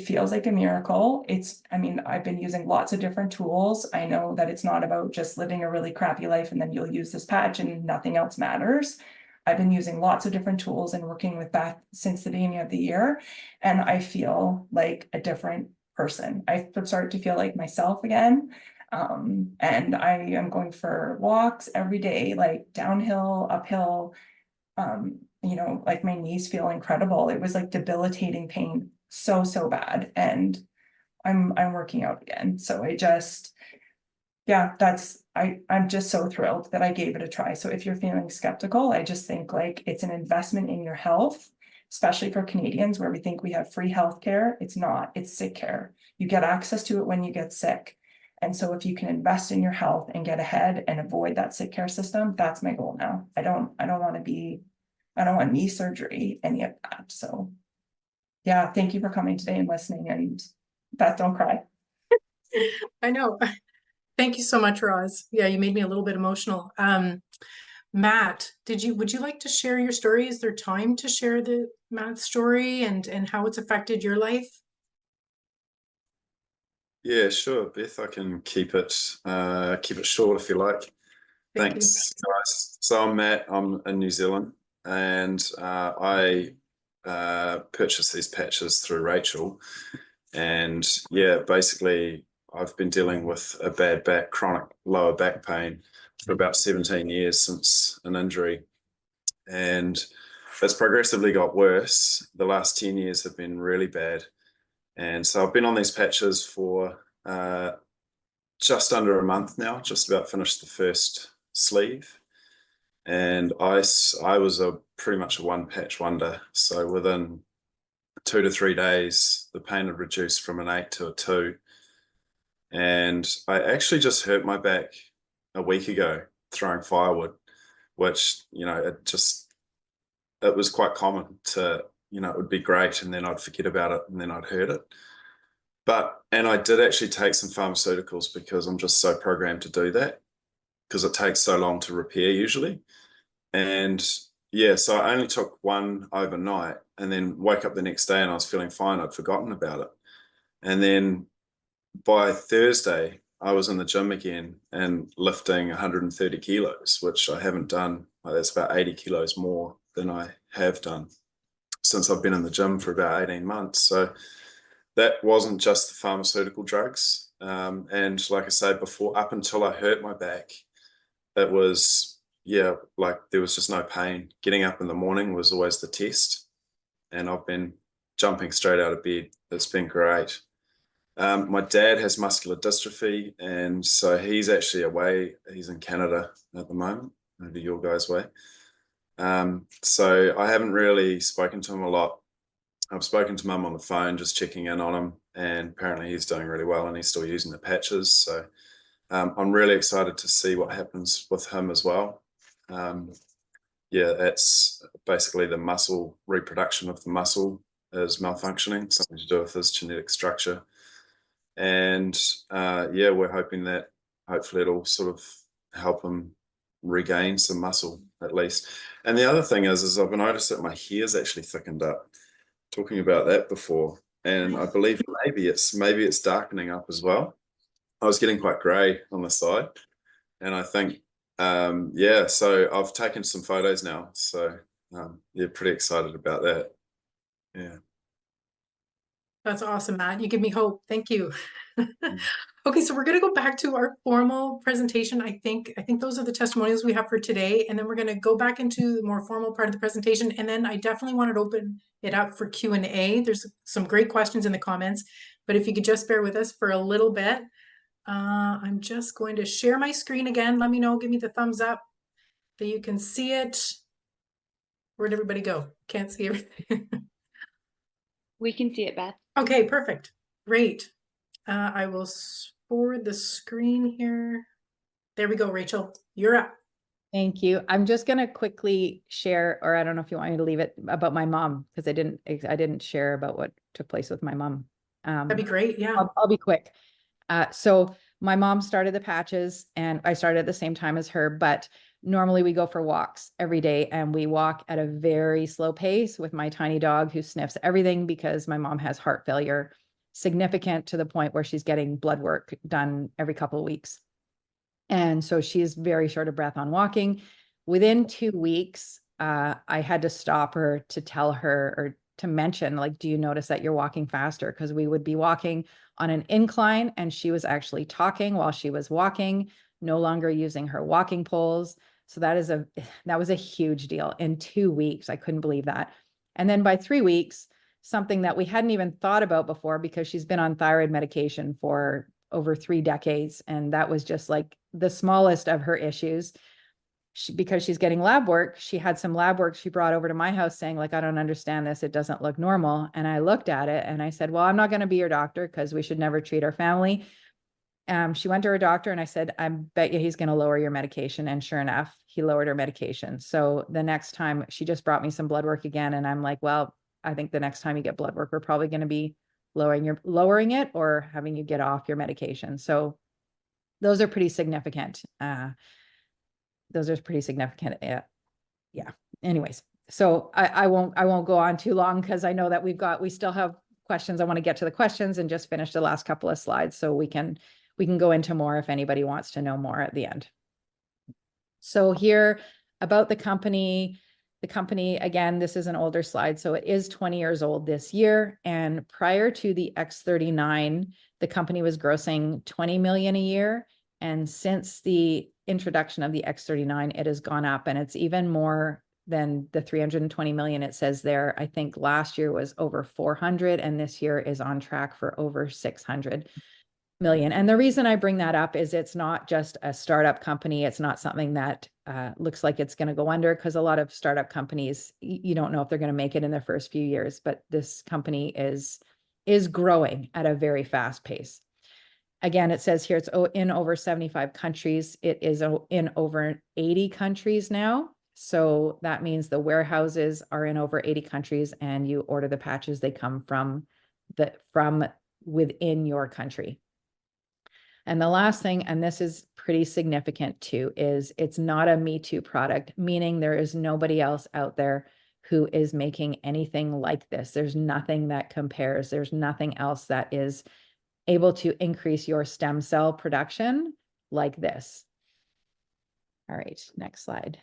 feels like a miracle. I mean, I've been using lots of different tools. I know that it's not about just living a really crappy life and then you'll use this patch and nothing else matters. I've been using lots of different tools and working with Beth since the beginning of the year. And I feel like a different person. I started to feel like myself again. And I am going for walks every day, like downhill, uphill, like my knees feel incredible. It was like debilitating pain, so bad. And I'm working out again. So I'm just so thrilled that I gave it a try. So if you're feeling skeptical, I just think like it's an investment in your health, especially for Canadians where we think we have free healthcare. It's not, it's sick care. You get access to it when you get sick. And so if you can invest in your health and get ahead and avoid that sick care system, that's my goal now. I don't want knee surgery, any of that. So yeah, thank you for coming today and listening. And Beth, don't cry. I know. Thank you so much, Roz. Yeah, you made me a little bit emotional. Matt, would you like to share your story? Is there time to share Matt's story and how it's affected your life? Yeah, sure, Beth. I can keep it short if you like. Thank Thanks, guys. So I'm Matt. I'm in New Zealand, and I purchased these patches through Rachel. And yeah, basically, I've been dealing with a bad chronic lower back pain for about 17 years since an injury, and it's progressively got worse. The last 10 years have been really bad. And so I've been on these patches for just under a month now, just about finished the first sleeve. And I was pretty much a one patch wonder. So within 2 to 3 days, the pain had reduced from an 8 to a 2. And I actually just hurt my back a week ago throwing firewood, which, it was quite common to, it would be great and then I'd forget about it and then I'd hurt it. And I did actually take some pharmaceuticals because I'm just so programmed to do that because it takes so long to repair usually. And yeah, so I only took one overnight and then woke up the next day and I was feeling fine. I'd forgotten about it. And then by Thursday, I was in the gym again and lifting 130 kilos, which I haven't done. That's about 80 kilos more than I have done since I've been in the gym for about 18 months. So that wasn't just the pharmaceutical drugs. And like I said before, up until I hurt my back, it was, like there was just no pain. Getting up in the morning was always the test. And I've been jumping straight out of bed. It's been great. My dad has muscular dystrophy, and so he's actually away. He's in Canada at the moment, over your guys' way. So I haven't really spoken to him a lot. I've spoken to Mum on the phone, just checking in on him, and apparently he's doing really well and he's still using the patches. So I'm really excited to see what happens with him as well. That's basically the muscle reproduction of the muscle is malfunctioning, something to do with his genetic structure. And we're hoping that hopefully it'll sort of help him regain some muscle at least. And the other thing is I've noticed that my hair's actually thickened up. Talking about that before, and I believe maybe it's darkening up as well. I was getting quite grey on the side, and I think so I've taken some photos now, so pretty excited about that. Yeah. That's awesome, Matt. You give me hope. Thank you. Okay, so we're going to go back to our formal presentation. I think those are the testimonials we have for today, and then we're going to go back into the more formal part of the presentation, and then I definitely wanted to open it up for Q&A. There's some great questions in the comments, but if you could just bear with us for a little bit. I'm just going to share my screen again. Let me know, give me the thumbs up that you can see it. Where'd everybody go? Can't see everything. We can see it, Beth. Okay, perfect. Great. I will forward the screen here. There we go, Rachel. You're up. Thank you. I'm just going to quickly share, or I don't know if you want me to leave it, about my mom, because I didn't share about what took place with my mom. That'd be great. Yeah. I'll be quick. So my mom started the patches and I started at the same time as her, but normally we go for walks every day and we walk at a very slow pace with my tiny dog who sniffs everything because my mom has heart failure, significant to the point where she's getting blood work done every couple of weeks. And so she's very short of breath on walking. Within 2 weeks, I had to stop her to tell her or to mention, like, do you notice that you're walking faster? Because we would be walking on an incline and she was actually talking while she was walking, no longer using her walking poles. So that was a huge deal. In 2 weeks, I couldn't believe that. And then by 3 weeks, something that we hadn't even thought about before, because she's been on thyroid medication for over 3 decades. And that was just like the smallest of her issues. Because she's getting lab work, she had some lab work she brought over to my house saying, like, I don't understand this. It doesn't look normal. And I looked at it and I said, well, I'm not going to be your doctor because we should never treat our family. She went to her doctor and I said, I bet you he's going to lower your medication. And sure enough, he lowered her medication. So the next time she just brought me some blood work again. And I'm like, well, I think the next time you get blood work, we're probably going to be lowering it or having you get off your medication. So those are pretty significant. Yeah. Anyways, so I won't go on too long because I know that we still have questions. I want to get to the questions and just finish the last couple of slides so we can go into more if anybody wants to know more at the end. So here about the company. The company, again, this is an older slide, so it is 20 years old this year. And prior to the X39, the company was grossing 20 million a year. And since the introduction of the X39, it has gone up and it's even more than the 320 million it says there. I think last year was over 400 and this year is on track for over 600 million. And the reason I bring that up is it's not just a startup company. It's not something that looks like it's going to go under, because a lot of startup companies, you don't know if they're going to make it in their first few years, but this company is growing at a very fast pace. Again, it says here it's in over 75 countries. It is in over 80 countries now. So that means the warehouses are in over 80 countries and you order the patches, they come from within your country. And the last thing, and this is pretty significant too, is it's not a Me Too product, meaning there is nobody else out there who is making anything like this. There's nothing that compares. There's nothing else that is able to increase your stem cell production like this. All right, next slide.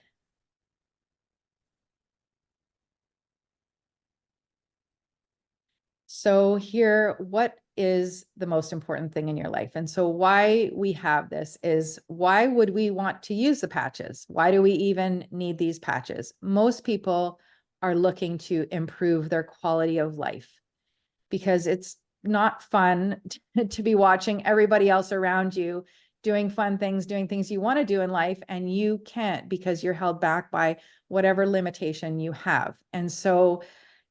So here, what is the most important thing in your life? And so why we have this is, why would we want to use the patches? Why do we even need these patches? Most people are looking to improve their quality of life, because it's not fun to be watching everybody else around you doing fun things, doing things you want to do in life, and you can't because you're held back by whatever limitation you have. And so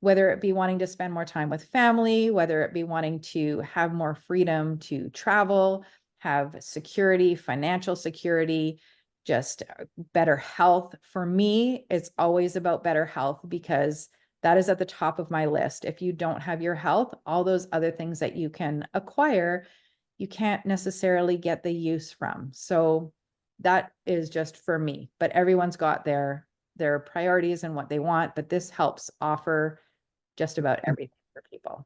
whether it be wanting to spend more time with family, whether it be wanting to have more freedom to travel, have security, financial security, just better health. For me, it's always about better health, because that is at the top of my list. If you don't have your health, all those other things that you can acquire, you can't necessarily get the use from. So that is just for me, but everyone's got their priorities and what they want, but this helps offer just about everything for people.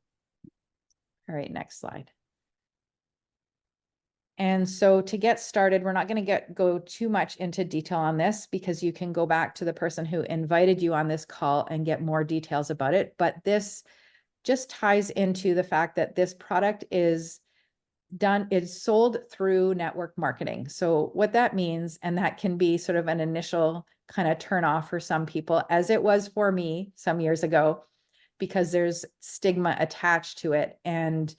All right, next slide. And so to get started, we're not going to go too much into detail on this, because you can go back to the person who invited you on this call and get more details about it. But this just ties into the fact that this product is sold through network marketing. So what that means, and that can be sort of an initial kind of turn off for some people, as it was for me some years ago, because there's stigma attached to it. And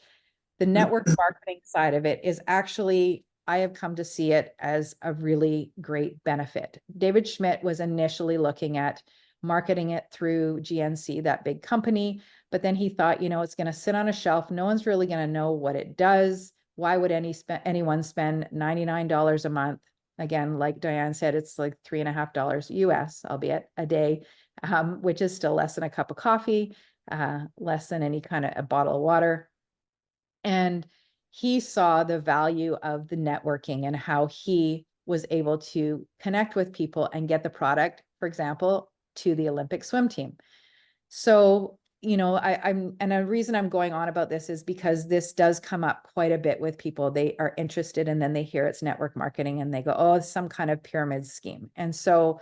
the network marketing side of it is actually, I have come to see it as a really great benefit. David Schmidt was initially looking at marketing it through GNC, that big company. But then he thought, it's going to sit on a shelf. No one's really going to know what it does. Why would anyone spend $99 a month? Again, like Diane said, it's like $3.50 US, albeit a day, which is still less than a cup of coffee, less than any kind of a bottle of water. And he saw the value of the networking and how he was able to connect with people and get the product, for example, to the Olympic swim team. So, and the reason I'm going on about this is because this does come up quite a bit with people. They are interested and then they hear it's network marketing and they go, oh, it's some kind of pyramid scheme. And so,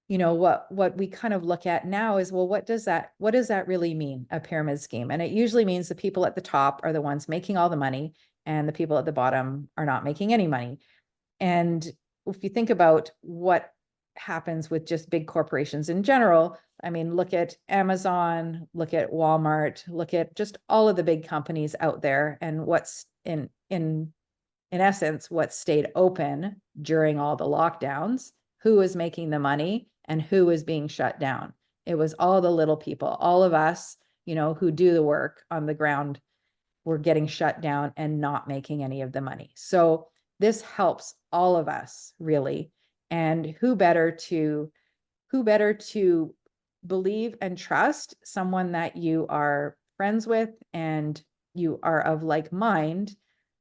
what we kind of look at now is, well, what does that really mean, a pyramid scheme? And it usually means the people at the top are the ones making all the money and the people at the bottom are not making any money. And if you think about what happens with just big corporations in general, I mean, look at Amazon, look at Walmart, look at just all of the big companies out there and what's in essence, what stayed open during all the lockdowns, who is making the money and who is being shut down. It was all the little people, all of us, who do the work on the ground were getting shut down and not making any of the money. So this helps all of us really. And who better to believe and trust someone that you are friends with and you are of like mind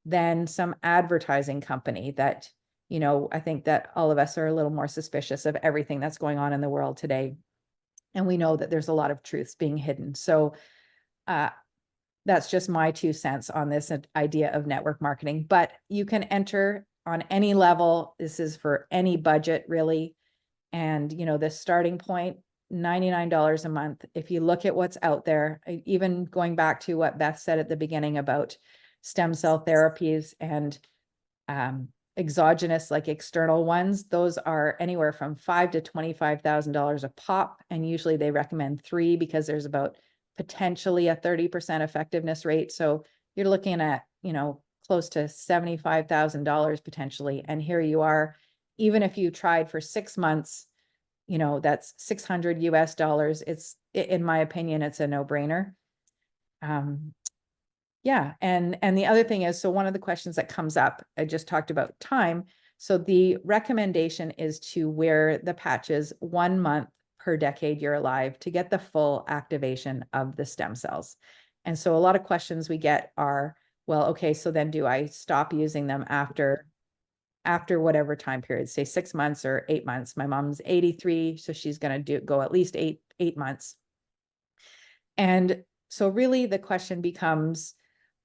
than some advertising company that, I think that all of us are a little more suspicious of everything that's going on in the world today. And we know that there's a lot of truths being hidden. So that's just my 2 cents on this idea of network marketing, but you can enter on any level. This is for any budget really. And, the starting point, $99 a month. If you look at what's out there, even going back to what Beth said at the beginning about stem cell therapies and exogenous, like external ones, those are anywhere from $5,000 to $25,000 a pop. And usually they recommend 3 because there's about potentially a 30% effectiveness rate. So you're looking at, close to $75,000 potentially. And here you are, even if you tried for 6 months, that's $600 US. It's, in my opinion, it's a no-brainer. Yeah. And the other thing is, so one of the questions that comes up, I just talked about time. So the recommendation is to wear the patches 1 month per decade you're alive to get the full activation of the stem cells. And so a lot of questions we get are, well, okay, so then do I stop using them after whatever time period, say 6 months or 8 months? My mom's 83, so she's going to go at least eight months. And so really the question becomes,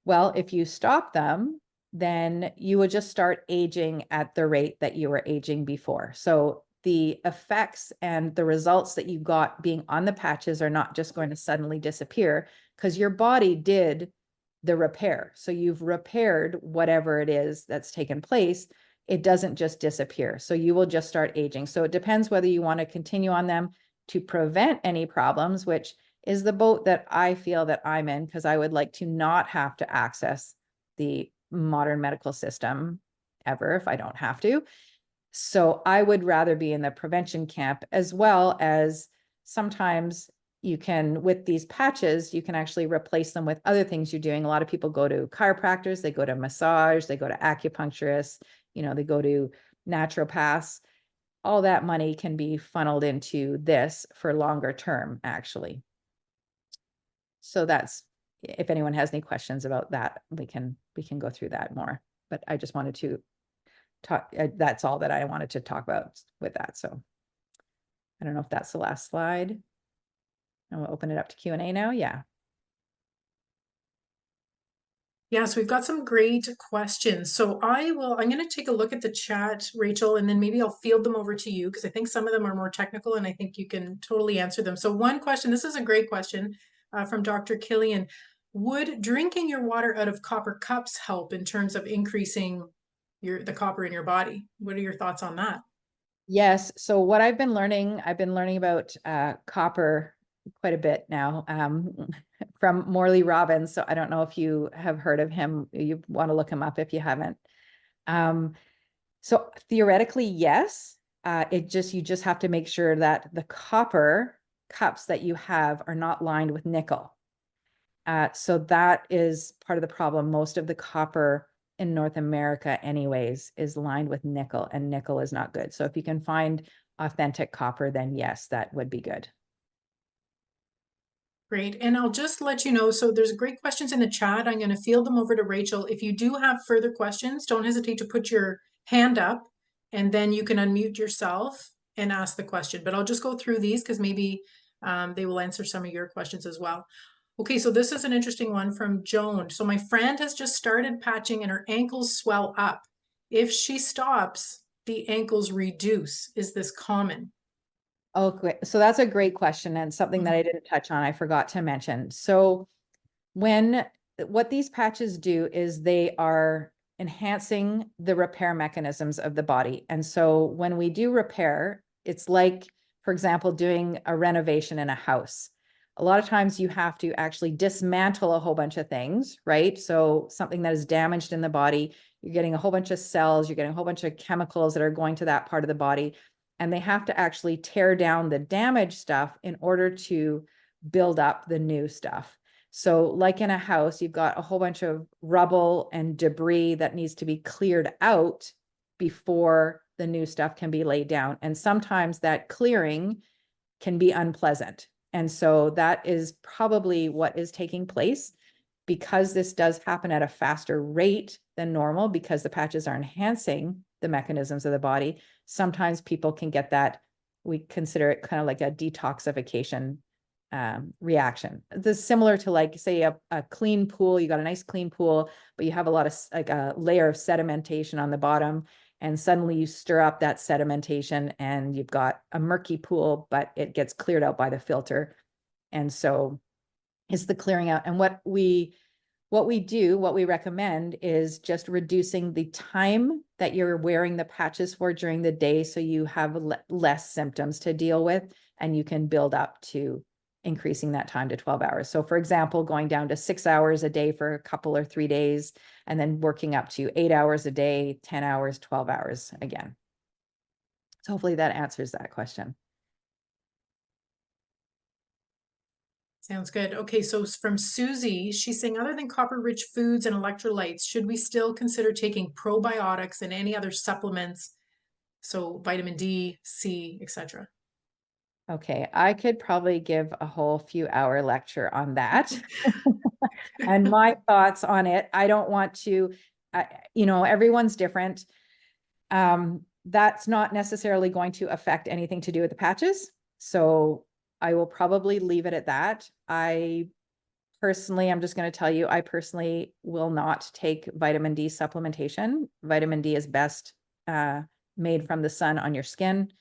well, if you stop them, then you would just start aging at the rate that you were aging before. So the effects and the results that you got being on the patches are not just going to suddenly disappear because your body did the repair. So you've repaired whatever it is that's taken place. It doesn't just disappear. So you will just start aging. So it depends whether you want to continue on them to prevent any problems, which is the boat that I feel that I'm in, because I would like to not have to access the modern medical system ever if I don't have to. So I would rather be in the prevention camp, as well as sometimes you can, with these patches, you can actually replace them with other things you're doing. A lot of people go to chiropractors, they go to massage, they go to acupuncturists, they go to naturopaths. All that money can be funneled into this for longer term, actually. So that's, if anyone has any questions about that, we can go through that more. But I just wanted to talk, that's all that I wanted to talk about with that. So I don't know if that's the last slide. And we'll open it up to Q&A now. Yeah. Yes, we've got some great questions. So I'm going to take a look at the chat, Rachel, and then maybe I'll field them over to you because I think some of them are more technical and I think you can totally answer them. So one question, this is a great question from Dr. Killian. Would drinking your water out of copper cups help in terms of increasing the copper in your body? What are your thoughts on that? Yes. So what I've been learning about copper quite a bit now from Morley Robbins. So I don't know if you have heard of him. You want to look him up if you haven't. So theoretically, yes. you just have to make sure that the copper cups that you have are not lined with nickel. So that is part of the problem. Most of the copper in North America anyways is lined with nickel, and nickel is not good. So if you can find authentic copper, then yes, that would be good. Great. And I'll just let you know, so there's great questions in the chat. I'm going to field them over to Rachel. If you do have further questions, don't hesitate to put your hand up, and then you can unmute yourself and ask the question. But I'll just go through these because maybe they will answer some of your questions as well. Okay, so this is an interesting one from Joan. So my friend has just started patching and her ankles swell up. If she stops, the ankles reduce. Is this common? Okay, so that's a great question, and something that I didn't touch on, I forgot to mention. So what these patches do is they are enhancing the repair mechanisms of the body. And so when we do repair, it's like, for example, doing a renovation in a house. A lot of times you have to actually dismantle a whole bunch of things, right? So something that is damaged in the body, you're getting a whole bunch of cells, you're getting a whole bunch of chemicals that are going to that part of the body. And they have to actually tear down the damaged stuff in order to build up the new stuff. So like in a house, you've got a whole bunch of rubble and debris that needs to be cleared out before the new stuff can be laid down. And sometimes that clearing can be unpleasant. And so that is probably what is taking place, because this does happen at a faster rate than normal, because the patches are enhancing the mechanisms of the body. Sometimes people can get that, we consider it kind of like a detoxification reaction. This is similar to, like, say a clean pool. You got a nice clean pool, but you have a lot of like a layer of sedimentation on the bottom, and suddenly you stir up that sedimentation and you've got a murky pool, but it gets cleared out by the filter. And so it's the clearing out. And what we recommend is just reducing the time that you're wearing the patches for during the day, so you have less symptoms to deal with, and you can build up to increasing that time to 12 hours. So for example, going down to 6 hours a day for a couple or 3 days, and then working up to 8 hours a day, 10 hours, 12 hours again. So hopefully that answers that question. Sounds good. Okay, so from Susie, she's saying, other than copper-rich foods and electrolytes, should we still consider taking probiotics and any other supplements? So vitamin D, C, etc. Okay, I could probably give a whole few hour lecture on that and my thoughts on it. I don't want to, everyone's different. That's not necessarily going to affect anything to do with the patches. So I will probably leave it at that. I'm just going to tell you, I personally will not take vitamin D supplementation. Vitamin D is best made from the sun on your skin.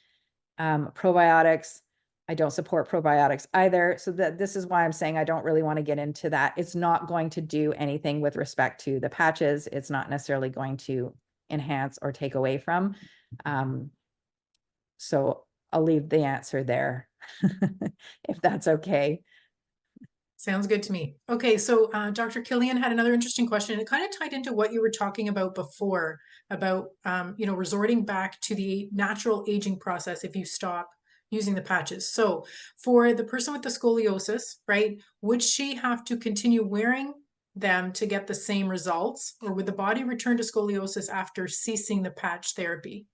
Probiotics, I don't support probiotics either. So this is why I'm saying I don't really want to get into that. It's not going to do anything with respect to the patches. It's not necessarily going to enhance or take away from. So I'll leave the answer there, if that's okay. Sounds good to me. Okay, so Dr. Killian had another interesting question. It kind of tied into what you were talking about before, about resorting back to the natural aging process if you stop using the patches. So for the person with the scoliosis, right, would she have to continue wearing them to get the same results, or would the body return to scoliosis after ceasing the patch therapy?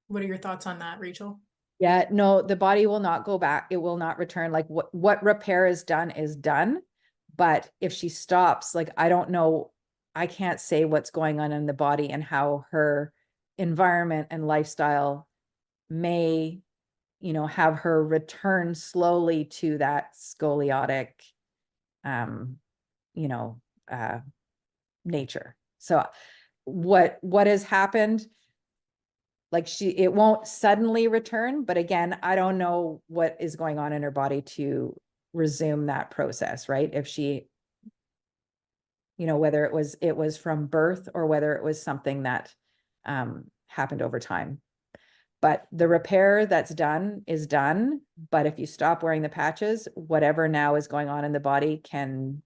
What are your thoughts on that, Rachel? Yeah, no, the body will not go back. It will not return. Like what repair is done. But if she stops, like, I don't know, I can't say what's going on in the body and how her environment and lifestyle may, have her return slowly to that scoliotic, nature. So what has happened, like, it won't suddenly return, but again, I don't know what is going on in her body to resume that process, right? If she, whether it was from birth or whether it was something that happened over time. But the repair that's done is done. But if you stop wearing the patches, whatever now is going on in the body can,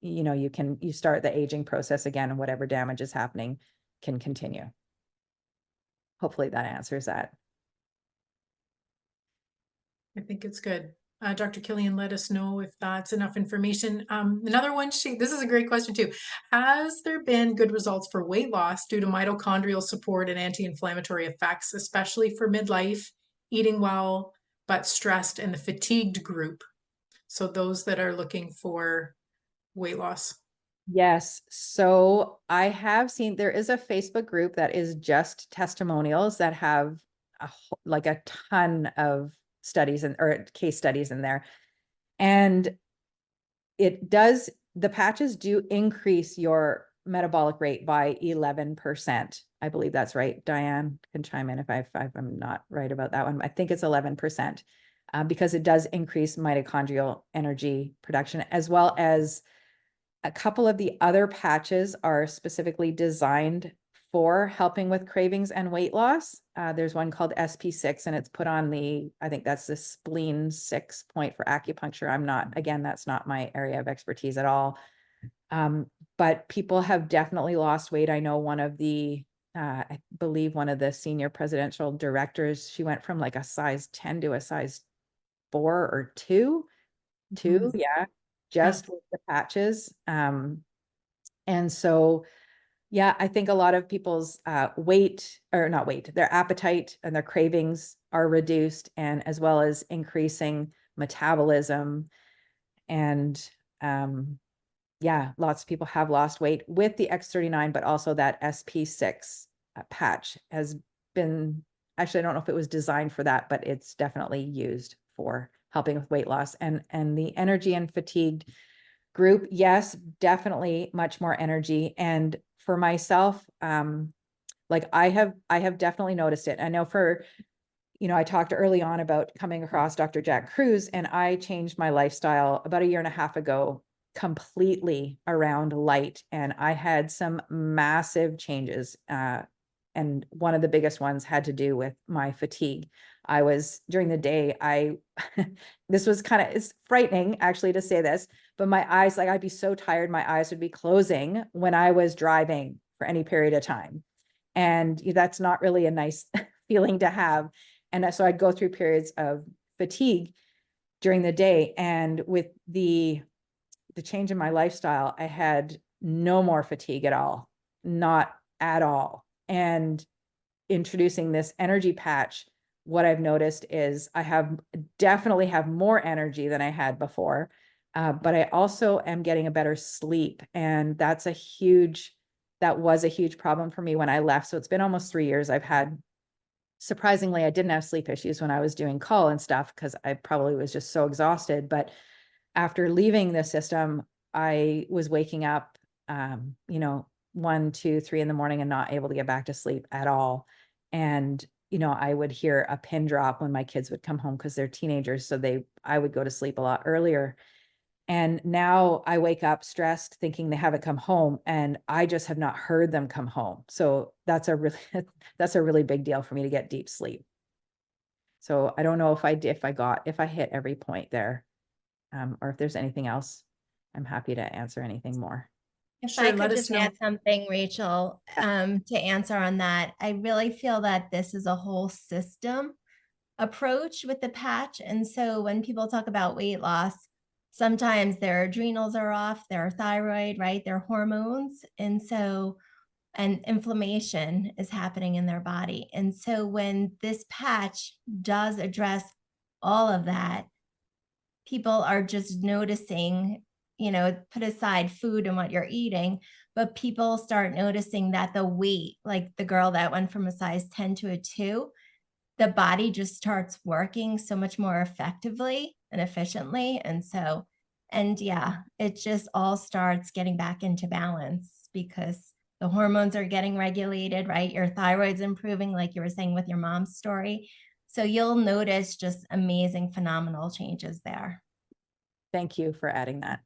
you start the aging process again, and whatever damage is happening can continue. Hopefully that answers that. I think it's good. Dr. Killian, let us know if that's enough information. Another one, this is a great question too. Has there been good results for weight loss due to mitochondrial support and anti-inflammatory effects, especially for midlife, eating well, but stressed, and the fatigued group? So those that are looking for weight loss. Yes. So I have seen there is a Facebook group that is just testimonials that have like a ton of studies or case studies in there. And the patches do increase your metabolic rate by 11%. I believe that's right. Diane can chime in if I'm not right about that one. I think it's 11%, because it does increase mitochondrial energy production, as well as a couple of the other patches are specifically designed for helping with cravings and weight loss. There's one called SP6, and it's put on I think that's the spleen 6 point for acupuncture. Again, that's not my area of expertise at all. But people have definitely lost weight. I know I believe one of the senior presidential directors, she went from like a size 10 to a size 4 or 2. Yeah, just with the patches. And so, yeah, I think a lot of people's their appetite and their cravings are reduced, and as well as increasing metabolism. And yeah, lots of people have lost weight with the X39, but also that SP6 patch has been, actually, I don't know if it was designed for that, but it's definitely used for helping with weight loss. And the energy and fatigued group, yes, definitely much more energy. And for myself, like I have definitely noticed it. I know I talked early on about coming across Dr. Jack Kruse, and I changed my lifestyle about a year and a half ago completely around light. And I had some massive changes. And one of the biggest ones had to do with my fatigue. During the day, this was it's frightening actually to say this, but my eyes, like I'd be so tired, my eyes would be closing when I was driving for any period of time. And that's not really a nice feeling to have. And so I'd go through periods of fatigue during the day. And with the change in my lifestyle, I had no more fatigue at all, not at all. And introducing this energy patch, what I've noticed is I definitely have more energy than I had before, but I also am getting a better sleep. And that was a huge problem for me when I left. So it's been almost 3 years. Surprisingly, I didn't have sleep issues when I was doing call and stuff, because I probably was just so exhausted. But after leaving the system, I was waking up, 1, 2, 3 in the morning and not able to get back to sleep at all. And, I would hear a pin drop when my kids would come home, because they're teenagers. So I would go to sleep a lot earlier. And now I wake up stressed, thinking they haven't come home, and I just have not heard them come home. So that's a really big deal for me to get deep sleep. So I don't know if I hit every point there, or if there's anything else. I'm happy to answer anything more. If I could just add something, Rachel, to answer on that, I really feel that this is a whole system approach with the patch. And so when people talk about weight loss, sometimes their adrenals are off, their thyroid, right? Their hormones. And inflammation is happening in their body. And so when this patch does address all of that, people are just noticing, put aside food and what you're eating, but people start noticing that the weight, like the girl that went from a size 10 to a 2, the body just starts working so much more effectively and efficiently. And yeah, it just all starts getting back into balance, because the hormones are getting regulated, right? Your thyroid's improving, like you were saying with your mom's story. So you'll notice just amazing, phenomenal changes there. Thank you for adding that.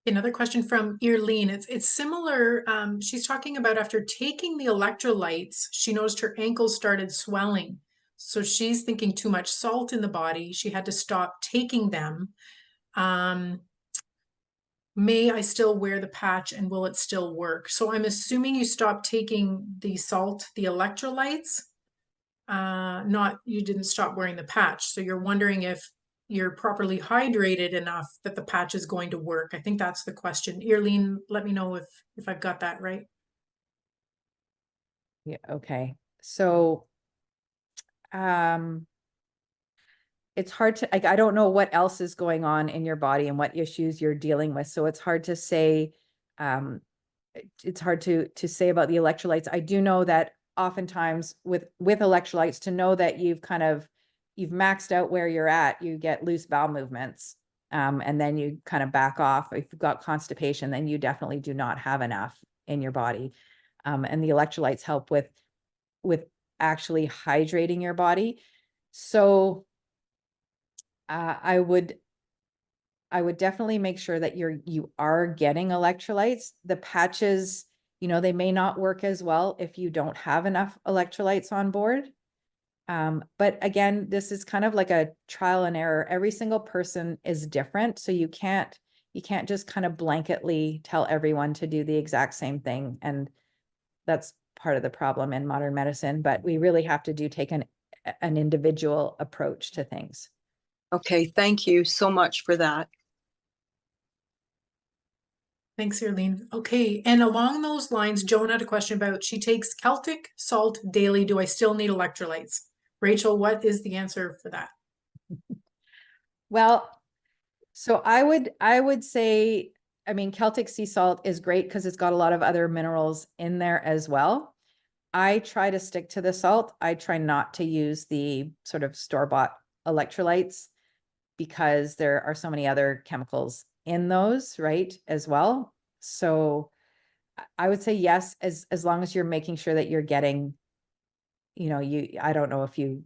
Another question from Earlene. It's similar. She's talking about after taking the electrolytes, she noticed her ankles started swelling. So she's thinking too much salt in the body. She had to stop taking them. May I still wear the patch, and will it still work? So I'm assuming you stopped taking the salt, the electrolytes. you didn't stop wearing the patch. So you're wondering if you're properly hydrated enough that the patch is going to work. I think that's the question. Irlene, let me know if I've got that right. Yeah, okay. So it's hard to, like, I don't know what else is going on in your body and what issues you're dealing with. So it's hard to say, it's hard to say about the electrolytes. I do know that oftentimes with electrolytes, to know that you've maxed out where you're at, you get loose bowel movements. And then you kind of back off. If you've got constipation, then you definitely do not have enough in your body. And the electrolytes help with actually hydrating your body. So I would definitely make sure that you are getting electrolytes. The patches, they may not work as well if you don't have enough electrolytes on board. But again, this is kind of like a trial and error. Every single person is different. So you can't just kind of blanketly tell everyone to do the exact same thing. And that's part of the problem in modern medicine, but we really have to take an individual approach to things. Okay, thank you so much for that. Thanks, Irlene. Okay, and along those lines, Joan had a question about, she takes Celtic salt daily. Do I still need electrolytes? Rachel, what is the answer for that? Well, so I would say, I mean, Celtic sea salt is great because it's got a lot of other minerals in there as well. I try to stick to the salt. I try not to use the sort of store-bought electrolytes because there are so many other chemicals in those, right, as well. So I would say yes, as long as you're making sure that you're getting, I don't know if you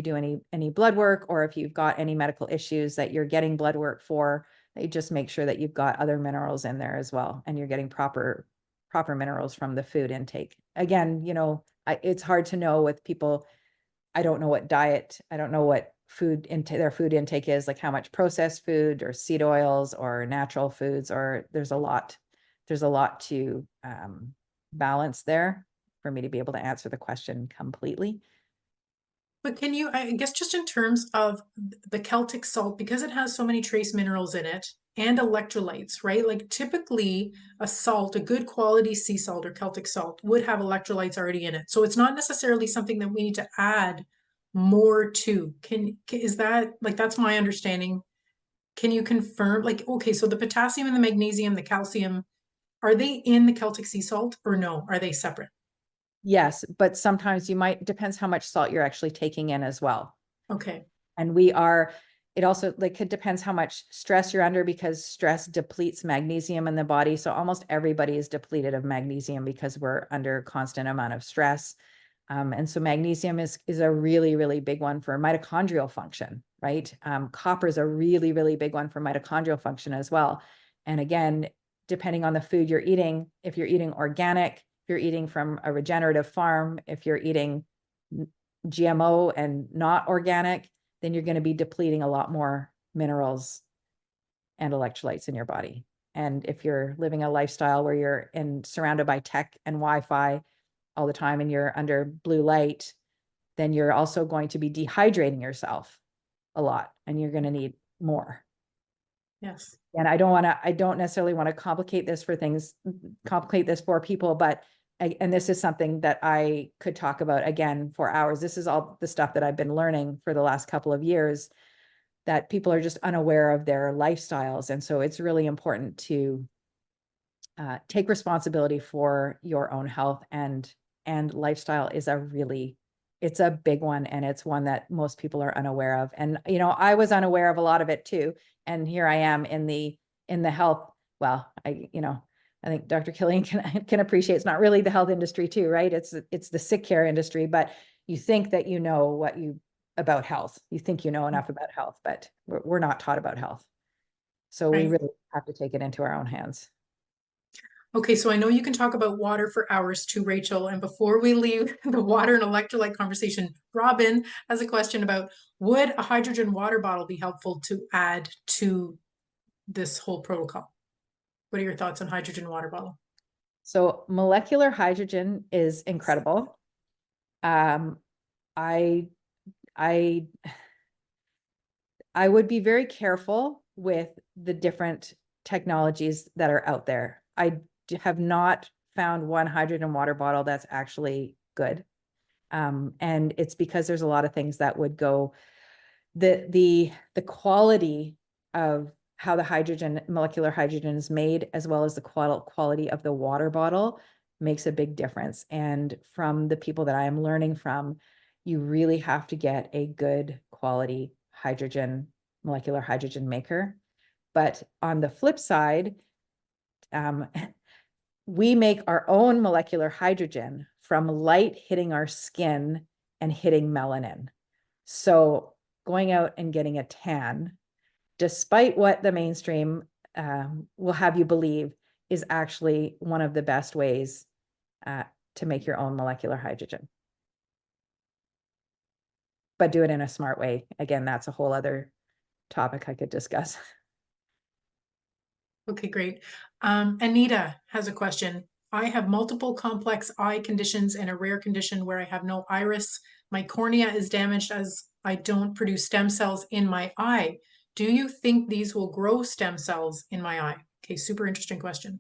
do any blood work or if you've got any medical issues that you're getting blood work for, they just make sure that you've got other minerals in there as well, and you're getting proper minerals from the food intake. Again, it's hard to know with people. I don't know what their food intake is, like how much processed food or seed oils or natural foods, or there's a lot to balance there for me to be able to answer the question completely. But can you, I guess, just in terms of the Celtic salt, because it has so many trace minerals in it and electrolytes, right? Like typically a good quality sea salt or Celtic salt would have electrolytes already in it. So it's not necessarily something that we need to add more to. Is that, like, that's my understanding. Can you confirm, like, okay, so the potassium and the magnesium, the calcium, are they in the Celtic sea salt or no? Are they separate? Yes, but sometimes depends how much salt you're actually taking in as well. Okay. And it also, like, it depends how much stress you're under, because stress depletes magnesium in the body. So almost everybody is depleted of magnesium because we're under constant amount of stress. And so magnesium is a really, really big one for mitochondrial function, right? Copper is a really, really big one for mitochondrial function as well. And again, depending on the food you're eating, if you're eating organic, if you're eating from a regenerative farm, if you're eating GMO and not organic, then you're going to be depleting a lot more minerals and electrolytes in your body. And if you're living a lifestyle where you're surrounded by tech and Wi-Fi all the time and you're under blue light, then you're also going to be dehydrating yourself a lot, and you're going to need more. Yes. And I don't necessarily want to complicate this for people, but and this is something that I could talk about again for hours. This is all the stuff that I've been learning for the last couple of years, that people are just unaware of their lifestyles. And so it's really important to take responsibility for your own health, and lifestyle is it's a big one, and it's one that most people are unaware of. And, I was unaware of a lot of it too. And here I am in the health. Well, I think Dr. Killian can appreciate it's not really the health industry too, right? It's the sick care industry, but you think that you know about health. You think you know enough about health, but we're not taught about health. So we really have to take it into our own hands. Okay, so I know you can talk about water for hours too, Rachel. And before we leave the water and electrolyte conversation, Robin has a question about, would a hydrogen water bottle be helpful to add to this whole protocol? What are your thoughts on hydrogen water bottle? So molecular hydrogen is incredible. I would be very careful with the different technologies that are out there. I have not found one hydrogen water bottle that's actually good. And it's because there's a lot of things that would go, the quality of how the molecular hydrogen is made, as well as the quality of the water bottle makes a big difference. And from the people that I am learning from, you really have to get a good quality molecular hydrogen maker. But on the flip side, we make our own molecular hydrogen from light hitting our skin and hitting melanin. So going out and getting a tan, despite what the mainstream will have you believe, is actually one of the best ways to make your own molecular hydrogen. But do it in a smart way. Again, that's a whole other topic I could discuss. Okay, great. Anita has a question. I have multiple complex eye conditions and a rare condition where I have no iris. My cornea is damaged as I don't produce stem cells in my eye. Do you think these will grow stem cells in my eye? Okay, super interesting question.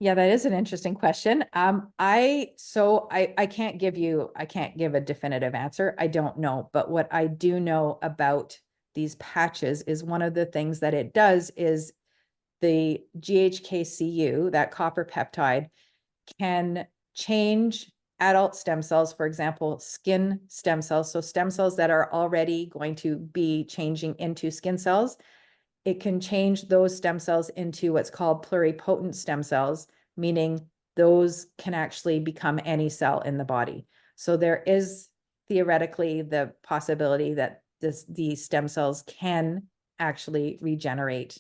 Yeah, that is an interesting question. I can't give a definitive answer. I don't know, but what I do know about these patches is one of the things that it does is the GHKCU, that copper peptide, can change adult stem cells, for example, skin stem cells. So stem cells that are already going to be changing into skin cells, it can change those stem cells into what's called pluripotent stem cells, meaning those can actually become any cell in the body. So there is theoretically the possibility that these stem cells can actually regenerate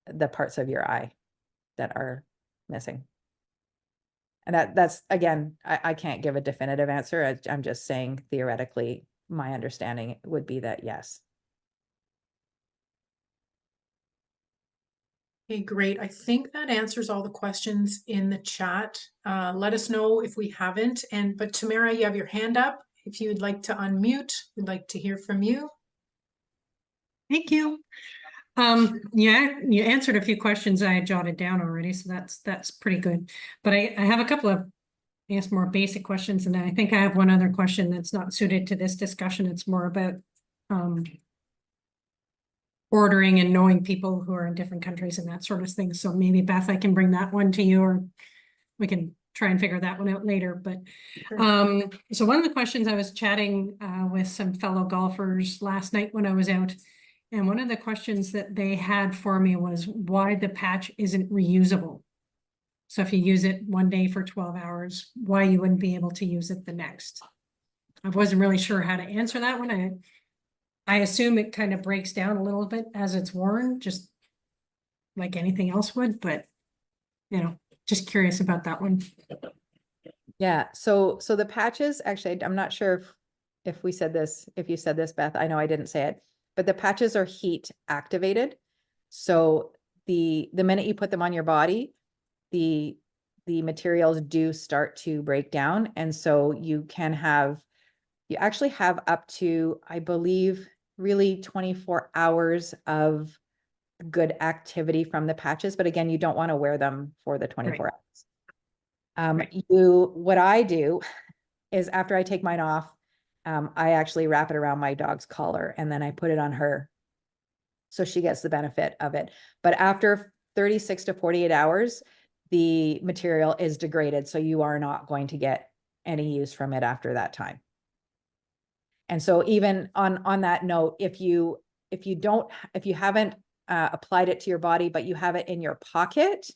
the parts of your eye that are missing. And that's again, I can't give a definitive answer. I'm just saying theoretically, my understanding would be that yes. Okay, great. I think that answers all the questions in the chat. Let us know if we haven't. But Tamara, you have your hand up. If you'd like to unmute, we'd like to hear from you. Thank you. Yeah, you answered a few questions I had jotted down already, so that's pretty good. But I have a couple of, I guess, more basic questions, and I think I have one other question that's not suited to this discussion. It's more about ordering and knowing people who are in different countries and that sort of thing. So maybe Beth, I can bring that one to you, or we can try and figure that one out later. But so one of the questions, I was chatting with some fellow golfers last night when I was out, and one of the questions that they had for me was why the patch isn't reusable. So if you use it one day for 12 hours, why you wouldn't be able to use it the next. I wasn't really sure how to answer that one. I assume it kind of breaks down a little bit as it's worn, just like anything else would, but you know, just curious about that one. Yeah, so the patches, actually, I'm not sure if you said this, Beth. I know I didn't say it, but the patches are heat activated. So the minute you put them on your body, the materials do start to break down. And so you actually have up to, I believe, really 24 hours of good activity from the patches. But again, you don't want to wear them for the 24 hours. What I do is after I take mine off, I actually wrap it around my dog's collar and then I put it on her so she gets the benefit of it. But after 36 to 48 hours, the material is degraded. So you are not going to get any use from it after that time. And so even on that note, if you haven't applied it to your body, but you have it in your pocket,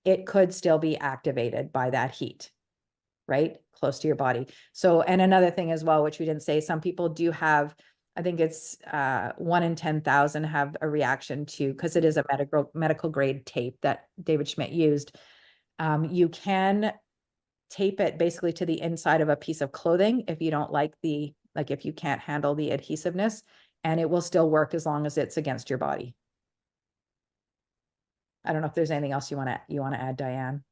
it could still be activated by that heat, right? Close to your body. So, and another thing as well, which we didn't say, some people do have, I think it's 1 in 10,000 have a reaction to, because it is a medical grade tape that David Schmidt used. You can tape it basically to the inside of a piece of clothing if you don't like if you can't handle the adhesiveness, and it will still work as long as it's against your body. I don't know if there's anything else you want to add, Diane.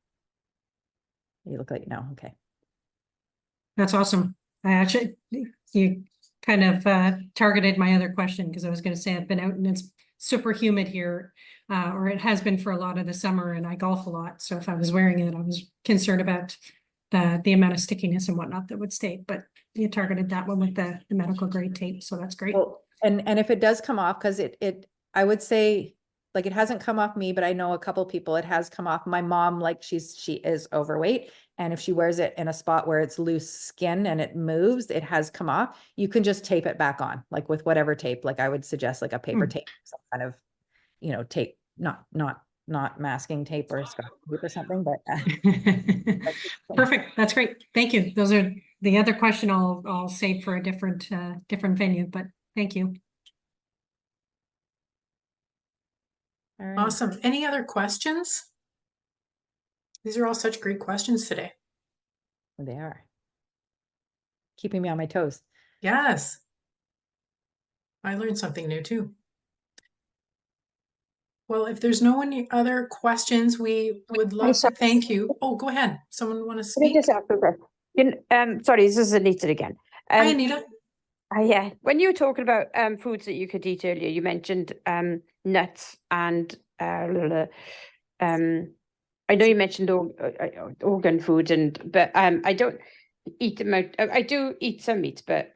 You look like no. Okay. That's awesome. I actually, you kind of targeted my other question, because I was going to say I've been out and it's super humid here, or it has been for a lot of the summer, and I golf a lot. So if I was wearing it, I was concerned about the amount of stickiness and whatnot that would stay. But you targeted that one with the medical grade tape, so that's great. Well, and if it does come off, because I would say, like, it hasn't come off me, but I know a couple people it has come off. My mom, like, she is overweight, and if she wears it in a spot where it's loose skin and it moves, it has come off. You can just tape it back on, like with whatever tape. Like, I would suggest like a paper tape, some kind of, you know, tape, not masking tape or scotch tape or something, but Perfect. That's great. Thank you. Those are the other question I'll save for a different venue, but thank you. all right. Awesome. Any other questions? These are all such great questions today. They are keeping me on my toes. Yes. I learned something new too. Well, if there's no any other questions, we would love to thank you. Oh, go ahead. Someone want to speak? Sorry, this is Anita again. Hi, Anita. Yeah, when you were talking about foods that you could eat earlier, you mentioned nuts and I know you mentioned organ food, but I don't eat them out. I do eat some meat, but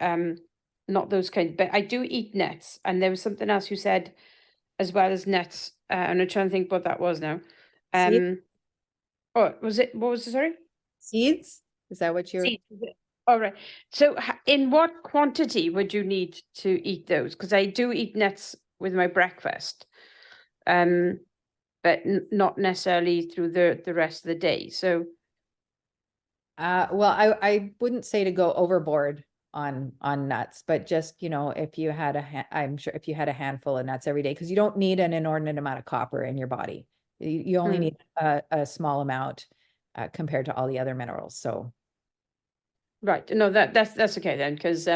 not those kind. But I do eat nuts, and there was something else you said as well as nuts. I'm not trying to think what that was now. Oh, was it? What was it? Sorry, Seeds. Is that what you're? seeds. All right. So, in what quantity would you need to eat those? Because I do eat nuts with my breakfast, but not necessarily through the rest of the day. So, Well, I wouldn't say to go overboard on nuts, but just, you know, if you had I'm sure if you had a handful of nuts every day, because you don't need an inordinate amount of copper in your body. You only need a small amount compared to all the other minerals. So. right. No, that's okay then, because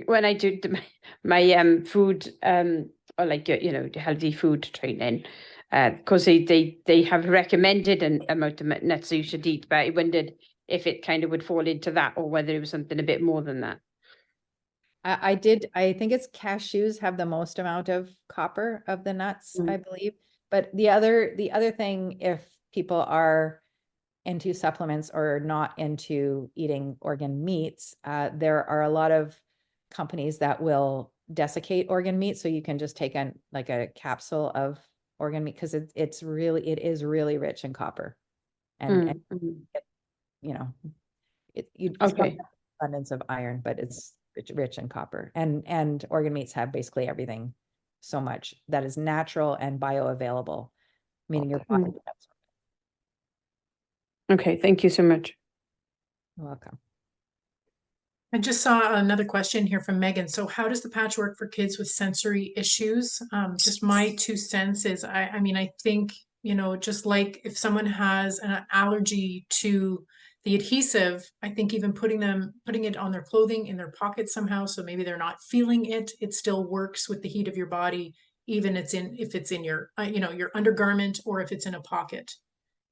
when I do my food or like you know, healthy food training, because they have recommended an amount of nuts you should eat, but I wondered if it kind of would fall into that, or whether it was something a bit more than that. I think it's cashews have the most amount of copper of the nuts, I believe. But the other thing, if people are into supplements or not into eating organ meats, there are a lot of companies that will desiccate organ meat, so you can just take like a capsule of organ meat, because it is really rich in copper, and you know, it's Okay. abundance of iron, but it's rich in copper, and organ meats have basically everything, so much that is natural and bioavailable, meaning your body. Okay, thank you so much. You're welcome. I just saw another question here from Megan. So how does the patch work for kids with sensory issues? Just my 2 cents is, I mean, I think, you know, just like if someone has an allergy to the adhesive, I think even putting it on their clothing in their pocket somehow, so maybe they're not feeling it, it still works with the heat of your body, even if it's in your, you know, your undergarment, or if it's in a pocket.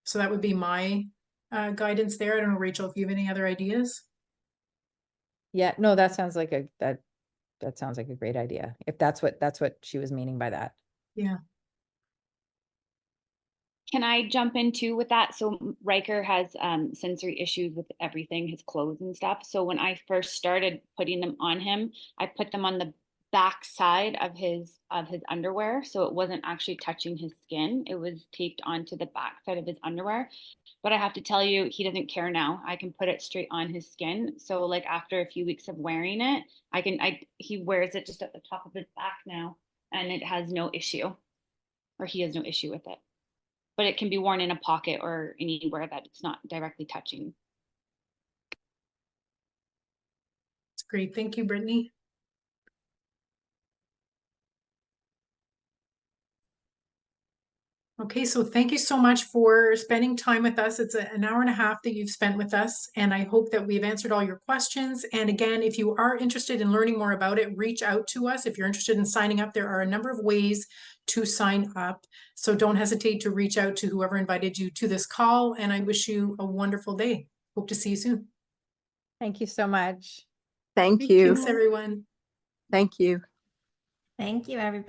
So that would be my guidance there. I don't know, Rachel, if you have any other ideas. Yeah, no, that sounds like that sounds like a great idea, if that's what she was meaning by that. Yeah. Can I jump in too with that? So Riker has sensory issues with everything, his clothes and stuff. So when I first started putting them on him, I put them on the back side of his underwear, so it wasn't actually touching his skin. It was taped onto the back side of his underwear. But I have to tell you, he doesn't care now. I can put it straight on his skin. So like after a few weeks of wearing it, he wears it just at the top of his back now, and it has no issue, or he has no issue with it. But it can be worn in a pocket or anywhere that it's not directly touching. That's great. Thank you, Brittany. Okay, so thank you so much for spending time with us. It's an hour and a half that you've spent with us, and I hope that we've answered all your questions. And again, if you are interested in learning more about it, reach out to us. If you're interested in signing up, there are a number of ways to sign up. So don't hesitate to reach out to whoever invited you to this call, and I wish you a wonderful day. Hope to see you soon. Thank you so much. Thank you. Thanks, everyone. Thank you. Thank you, everybody.